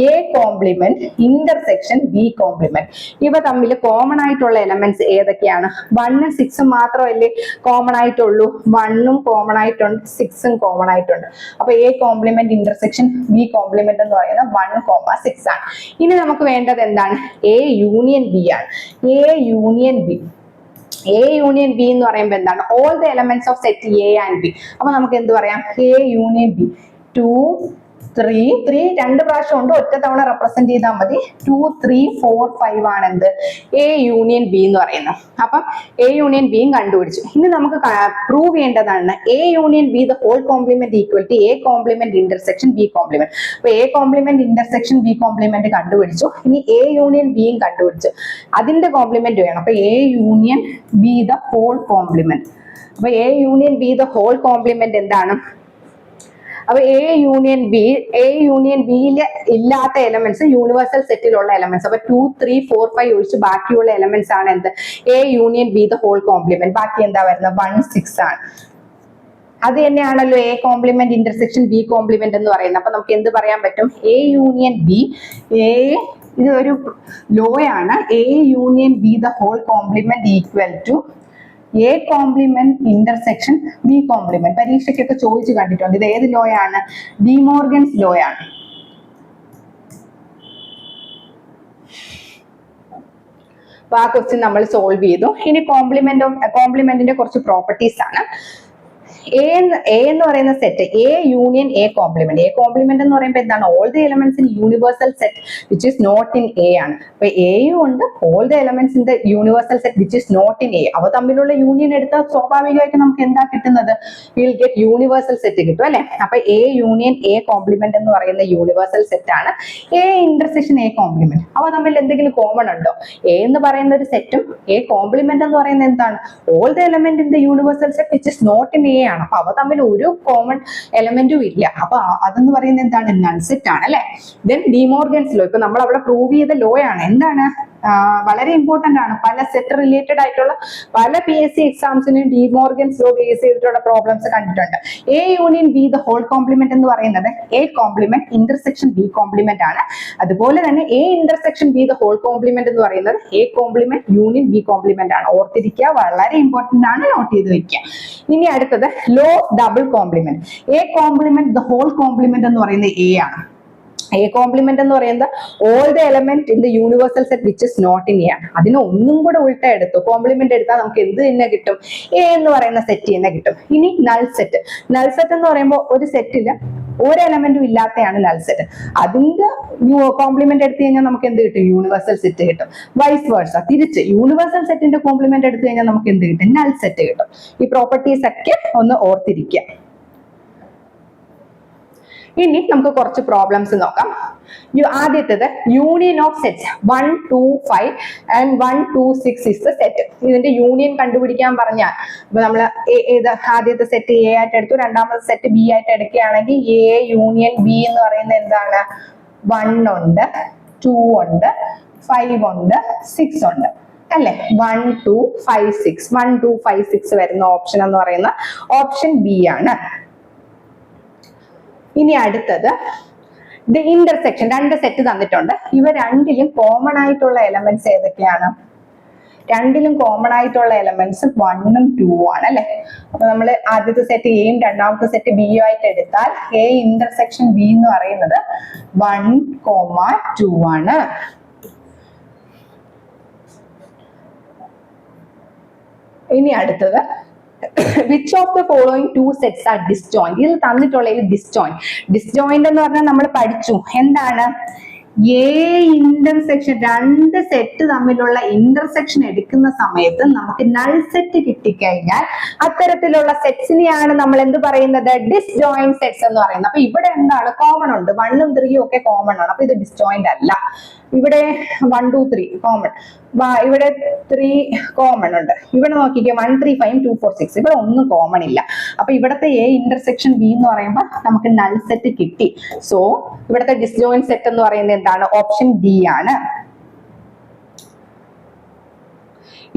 A complement intersection B complement. ഇവ തമ്മിൽ കോമൺ ആയിട്ടുള്ള എലമെന്റ്സ് ഏതൊക്കെയാണ്? 1 ഉം 6 ഉം മാത്രമല്ലേ കോമൺ ആയിട്ടുള്ളൂ? 1 ഉം കോമൺ ആയിട്ടുണ്ട്, 6 ഉം കോമൺ ആയിട്ടുണ്ട്. അപ്പൊ A complement intersection B complement എന്ന് പറയുന്നത് 1, 6 ആണ്. ഇനി നമുക്ക് വേണ്ടത് എന്താണ്? എ യൂണിയൻ ബി ആണ്. എ യൂണിയൻ ബി എന്ന് പറയുമ്പോൾ എന്താണ്? All the elements of set A and B. അപ്പൊ നമുക്ക് എന്ത് പറയാം? A union B. 2, 3 രണ്ട് പ്രാവശ്യം ഉണ്ട്, ഒറ്റ തവണ റെപ്രസെന്റ് ചെയ്താൽ മതി. 2, 3, 4, 5 ആണ് എന്ത്? എ യൂണിയൻ ബി എന്ന് പറയുന്നത്. അപ്പം എ യൂണിയൻ ബിയും കണ്ടുപിടിച്ചു. ഇനി നമുക്ക് പ്രൂവ് ചെയ്യേണ്ടതാണ് A union B the whole complement equal to A complement intersection B complement. അപ്പൊ A complement intersection B complement കണ്ടുപിടിച്ചു. ഇനി എ യൂണിയൻ ബിയും കണ്ടുപിടിച്ചു. അതിന്റെ കോംപ്ലിമെന്റ് വേണം. അപ്പൊ A union B the whole complement. അപ്പൊ A union B the whole complement എന്താണ്? അപ്പൊ എ യൂണിയൻ ബിയിൽ ഇല്ലാത്ത എലമെന്റ്സ് യൂണിവേഴ്സൽ സെറ്റിലുള്ള എലമെന്റ്സ്. അപ്പൊ 2, 3, 4, 5 ഒഴിച്ച് ബാക്കിയുള്ള എലമെന്റ്സ് ആണ് എന്ത്? A union B the whole complement. ബാക്കി എന്താ വരുന്നത്? 1, 6 ആണ്. അത് തന്നെയാണല്ലോ A complement intersection B complement എന്ന് പറയുന്നത്. അപ്പൊ നമുക്ക് എന്ത് പറയാൻ പറ്റും? എ യൂണിയൻ ബി, ഇത് ഒരു ലോ ആണ്. A union B the whole complement equal to A complement intersection B complement. പരീക്ഷയ്ക്കൊക്കെ ചോദിച്ചു കണ്ടിട്ടുണ്ട്. ഇത് ഏത് ലോ ആണ്? ഡി മോർഗൻസ് ലോ ആണ്. അപ്പൊ ആ ക്വസ്റ്റ്യൻ നമ്മൾ സോൾവ് ചെയ്തു. ഇനി കോംപ്ലിമെന്റിന്റെ കുറച്ച് പ്രോപ്പർട്ടീസ് ആണ്. എ എന്ന് പറയുന്ന set A union A complement. A complement എന്ന് പറയുമ്പോൾ എന്താണ്? All the elements in universal set which is not in A ആണ്. അപ്പൊ എയും ഉണ്ട്, all the elements in the universal set which is not in A. അവ തമ്മിലുള്ള യൂണിയൻ എടുത്താൽ സ്വാഭാവികമായിട്ട് നമുക്ക് എന്താ കിട്ടുന്നത്? വിൽ ഗെറ്റ് യൂണിവേഴ്സൽ സെറ്റ് കിട്ടും അല്ലെ. അപ്പൊ എ യൂണിയൻ എ കോംപ്ലിമെന്റ് എന്ന് പറയുന്ന യൂണിവേഴ്സൽ സെറ്റ് ആണ്. A intersection A complement. അവ തമ്മിൽ എന്തെങ്കിലും കോമൺ ഉണ്ടോ? എ എന്ന് പറയുന്ന ഒരു സെറ്റും എ കോംപ്ലിമെന്റ് എന്ന് പറയുന്നത് എന്താണ്? All the element in the universal set which is not in A ആണ്. അപ്പൊ അവ തമ്മിൽ ഒരു കോമൺ എലമെന്റും ഇല്ല. അപ്പൊ അതെന്ന് പറയുന്നത് എന്താണ്? നൾ സെറ്റ് ആണ് അല്ലെ. ദെൻ ഡി മോർഗൻസ് ലോ, ഇപ്പൊ നമ്മൾ അവിടെ പ്രൂവ് ചെയ്ത ലോ ആണ്. എന്താണ്? വളരെ ഇമ്പോർട്ടന്റ് ആണ്. പല സെറ്റ് റിലേറ്റഡ് ആയിട്ടുള്ള പല PSC എക്സാംസിനും ഡി മോർഗൻസ് ലോ ബേസ് ചെയ്തിട്ടുള്ള പ്രോബ്ലംസ് കണ്ടിട്ടുണ്ട്. A union B the whole complement എന്ന് പറയുന്നത് A complement intersection B complement ആണ്. അതുപോലെ തന്നെ A intersection B the whole complement എന്ന് പറയുന്നത് A complement union B complement ആണ്. ഓർത്തിരിക്കുക, വളരെ ഇമ്പോർട്ടന്റ് ആണ്, നോട്ട് ചെയ്ത് വെക്കുക. ഇനി അടുത്തത് law double complement. A complement the whole complement എന്ന് പറയുന്നത് എ ആണ്. എ കോംപ്ലിമെന്റ് എന്ന് പറയുന്നത് all the element in the universal set which is not in A ആണ്. അതിനെ ഒന്നും കൂടെ ഉൾട്ട എടുത്തു കോംപ്ലിമെന്റ് എടുത്താൽ നമുക്ക് എന്ത് തന്നെ കിട്ടും? എ എന്ന് പറയുന്ന സെറ്റ് തന്നെ കിട്ടും. ഇനി നൾ സെറ്റ്. നൾ സെറ്റ് എന്ന് പറയുമ്പോൾ ഒരു സെറ്റില് ഒരു എലമെന്റും ഇല്ലാത്തതാണ് നൾ സെറ്റ്. അതിന്റെ കോംപ്ലിമെന്റ് എടുത്തു കഴിഞ്ഞാൽ നമുക്ക് എന്ത് കിട്ടും? യൂണിവേഴ്സൽ സെറ്റ് കിട്ടും. വൈസ് വേഴ്സ തിരിച്ച് യൂണിവേഴ്സൽ സെറ്റിന്റെ കോംപ്ലിമെന്റ് എടുത്തു കഴിഞ്ഞാൽ നമുക്ക് എന്ത് കിട്ടും? നൾ സെറ്റ് കിട്ടും. ഈ പ്രോപ്പർട്ടീസ് ഒക്കെ ഒന്ന് ഓർത്തിരിക്കുക. ഇനി നമുക്ക് കുറച്ച് പ്രോബ്ലംസ് നോക്കാം. ആദ്യത്തേത് union of sets 1, 2, 5 and 1, 2, 6 is the set. ഇതിന്റെ യൂണിയൻ കണ്ടുപിടിക്കാൻ പറഞ്ഞാൽ ഇപ്പൊ നമ്മൾ ആദ്യത്തെ സെറ്റ് എ ആയിട്ട് എടുത്തു, രണ്ടാമത്തെ സെറ്റ് ബി ആയിട്ട് എടുക്കുകയാണെങ്കിൽ എ യൂണിയൻ ബി എന്ന് പറയുന്നത് എന്താണ്? 1 ഉണ്ട്, 2 ഉണ്ട്, 5 ഉണ്ട്, 6 ഉണ്ട് അല്ലെ. 1, 2, 5, 6 1, 2, 5, 6 വരുന്ന ഓപ്ഷൻ എന്ന് പറയുന്ന ഓപ്ഷൻ ബി ആണ്. ഇനി അടുത്തത് ദ ഇന്റർസെക്ഷൻ. രണ്ട് സെറ്റ് തന്നിട്ടുണ്ട്. ഇവ രണ്ടിലും കോമൺ ആയിട്ടുള്ള എലമെന്റ്സ് ഏതൊക്കെയാണ്? രണ്ടിലും കോമൺ ആയിട്ടുള്ള എലമെന്റ്സ് 1 ഉം 2 ആണ് അല്ലെ. അപ്പൊ നമ്മൾ ആദ്യത്തെ സെറ്റ് എയും രണ്ടാമത്തെ സെറ്റ് ബിയും ആയിട്ട് എടുത്താൽ എ ഇന്റർസെക്ഷൻ ബി എന്ന് പറയുന്നത് 1, 2 ആണ്. ഇനി അടുത്തത് which of the following two sets are disjoint? ഇതിൽ തന്നിട്ടുള്ള ഡിസ്ജോയിന്റ് എന്ന് പറഞ്ഞാൽ നമ്മൾ പഠിച്ചു എന്താണ്, എ ഇന്റർസെക്ഷൻ രണ്ട് സെറ്റ് തമ്മിലുള്ള ഇന്റർസെക്ഷൻ എടുക്കുന്ന സമയത്ത് നമുക്ക് നൾ സെറ്റ് കിട്ടിക്കഴിഞ്ഞാൽ അത്തരത്തിലുള്ള സെറ്റ്സിനെയാണ് നമ്മൾ എന്ത് പറയുന്നത്, ഡിസ്ജോയിന്റ് സെറ്റ്സ് എന്ന് പറയുന്നത്. അപ്പൊ ഇവിടെ എന്താണ്, കോമൺ ഉണ്ട്, 1 ഉം 3 ഉം ഒക്കെ കോമൺ ആണ്. അപ്പൊ ഇത് ഡിസ്ജോയിന്റ് അല്ല. ഇവിടെ 1, 2, 3 കോമൺ, ഇവിടെ 3 കോമൺ ഉണ്ട്. ഇവിടെ നോക്കിക്കേ 1, 3, 5, 2, 4, 6 ഇവിടെ ഒന്നും കോമൺ ഇല്ല. അപ്പൊ ഇവിടത്തെ എ ഇന്റർസെക്ഷൻ ബി എന്ന് പറയുമ്പോൾ നമുക്ക് നൾ സെറ്റ് കിട്ടി. സോ ഇവിടത്തെ ഡിസ്ജോയിന്റ് സെറ്റ് എന്ന് പറയുന്നത് എന്താണ്, ഓപ്ഷൻ ഡി ആണ്.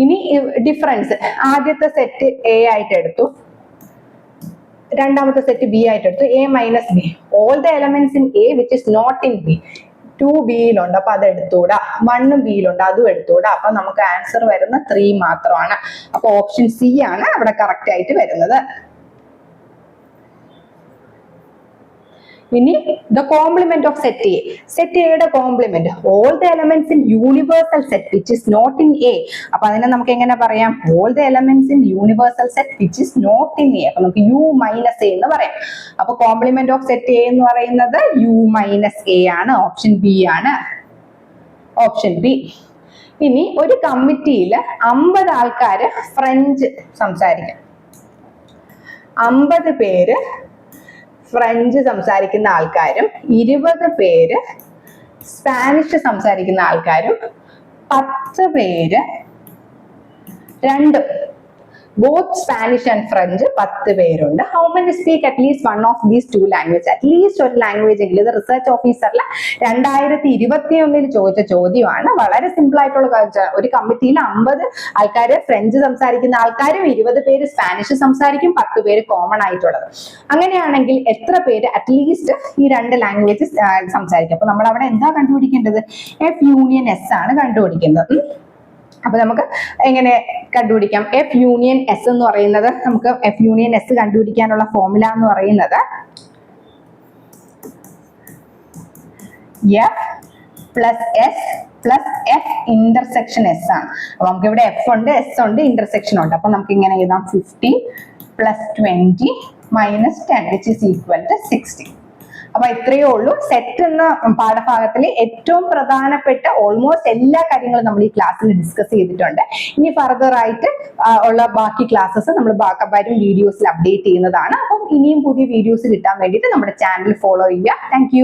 ഇനി ഡിഫറൻസ്, ആദ്യത്തെ സെറ്റ് എ ആയിട്ട് എടുത്തു, രണ്ടാമത്തെ സെറ്റ് ബി ആയിട്ട് എടുത്തു, A minus B, all the elements in A which is not in B. 2 ബിയിലുണ്ട്, അപ്പൊ അത് എടുത്തുകൂടാ. 1 ബിയിലുണ്ട്, അതും എടുത്തുകൂടാ. അപ്പൊ നമുക്ക് ആൻസർ വരുന്ന 3 മാത്രമാണ്. അപ്പൊ ഓപ്ഷൻ സി ആണ് അവിടെ കറക്റ്റ് ആയിട്ട് വരുന്നത്. ഇനി the complement of set A. Set എയുടെ complement, all the elements in universal set which is not in A. അപ്പൊ അതിനെ നമുക്ക് എങ്ങനെ പറയാം, all the elements in universal set which is not in A. അപ്പൊ നമുക്ക് യു മൈനസ് എ എന്ന് പറയാം. അപ്പൊ കോംപ്ലിമെന്റ് ഓഫ് സെറ്റ് എ എന്ന് പറയുന്നത് യു മൈനസ് എ ആണ്. ഓപ്ഷൻ ബി ആണ്, ഓപ്ഷൻ ബി. ഇനി ഒരു കമ്മിറ്റിയിൽ 50 ആൾക്കാര് ഫ്രഞ്ച് സംസാരിക്കും, 50 പേര് ഫ്രഞ്ച് സംസാരിക്കുന്ന ആൾക്കാരും 20 പേര് സ്പാനിഷ് സംസാരിക്കുന്ന ആൾക്കാരും 10 പേര് രണ്ടും, both Spanish and French 10 പേരുണ്ട്. How many speak at least one of these two languages? At least ഒരു ലാംഗ്വേജ് എങ്കിലും. ഇത് റിസർച്ച് ഓഫീസറിലെ 2021 ചോദിച്ച ചോദ്യമാണ്. വളരെ സിമ്പിൾ ആയിട്ടുള്ള ഒരു കമ്മിറ്റിയിൽ 50 ആൾക്കാര് ഫ്രഞ്ച് സംസാരിക്കുന്ന ആൾക്കാരും 20 പേര് സ്പാനിഷ് സംസാരിക്കും, 10 പേര് കോമൺ ആയിട്ടുള്ളത്. അങ്ങനെയാണെങ്കിൽ എത്ര പേര് അറ്റ്ലീസ്റ്റ് ഈ 2 ലാംഗ്വേജസ് സംസാരിക്കും? അപ്പൊ നമ്മൾ അവിടെ എന്താ കണ്ടുപിടിക്കേണ്ടത്, എഫ് യൂണിയൻ എസ് ആണ് കണ്ടുപിടിക്കേണ്ടത്. അപ്പൊ നമുക്ക് എങ്ങനെ കണ്ടുപിടിക്കാം, എഫ് യൂണിയൻ എസ് എന്ന് പറയുന്നത്, നമുക്ക് എഫ് യൂണിയൻ എസ് കണ്ടുപിടിക്കാനുള്ള ഫോർമുല എന്ന് പറയുന്നത് F plus S plus F intersection S ആണ്. അപ്പൊ നമുക്ക് ഇവിടെ എഫ് ഉണ്ട്, എസ് ഉണ്ട്, ഇന്റർസെക്ഷൻ ഉണ്ട്. അപ്പൊ നമുക്ക് ഇങ്ങനെ എഴുതാം 15 plus 20 minus 10 which is equal to 60. അപ്പൊ ഇത്രയേ ഉള്ളൂ. സെറ്റ് എന്ന പാഠഭാഗത്തിൽ ഏറ്റവും പ്രധാനപ്പെട്ട ഓൾമോസ്റ്റ് എല്ലാ കാര്യങ്ങളും നമ്മൾ ഈ ക്ലാസ്സിൽ ഡിസ്കസ് ചെയ്തിട്ടുണ്ട്. ഇനി ഫർദർ ആയിട്ട് ഉള്ള ബാക്കി ക്ലാസ്സസ് നമ്മൾ വരും വീഡിയോസിൽ അപ്ഡേറ്റ് ചെയ്യുന്നതാണ്. അപ്പം ഇനിയും പുതിയ വീഡിയോസ് കിട്ടാൻ വേണ്ടിയിട്ട് നമ്മുടെ ചാനൽ ഫോളോ ചെയ്യുക. താങ്ക്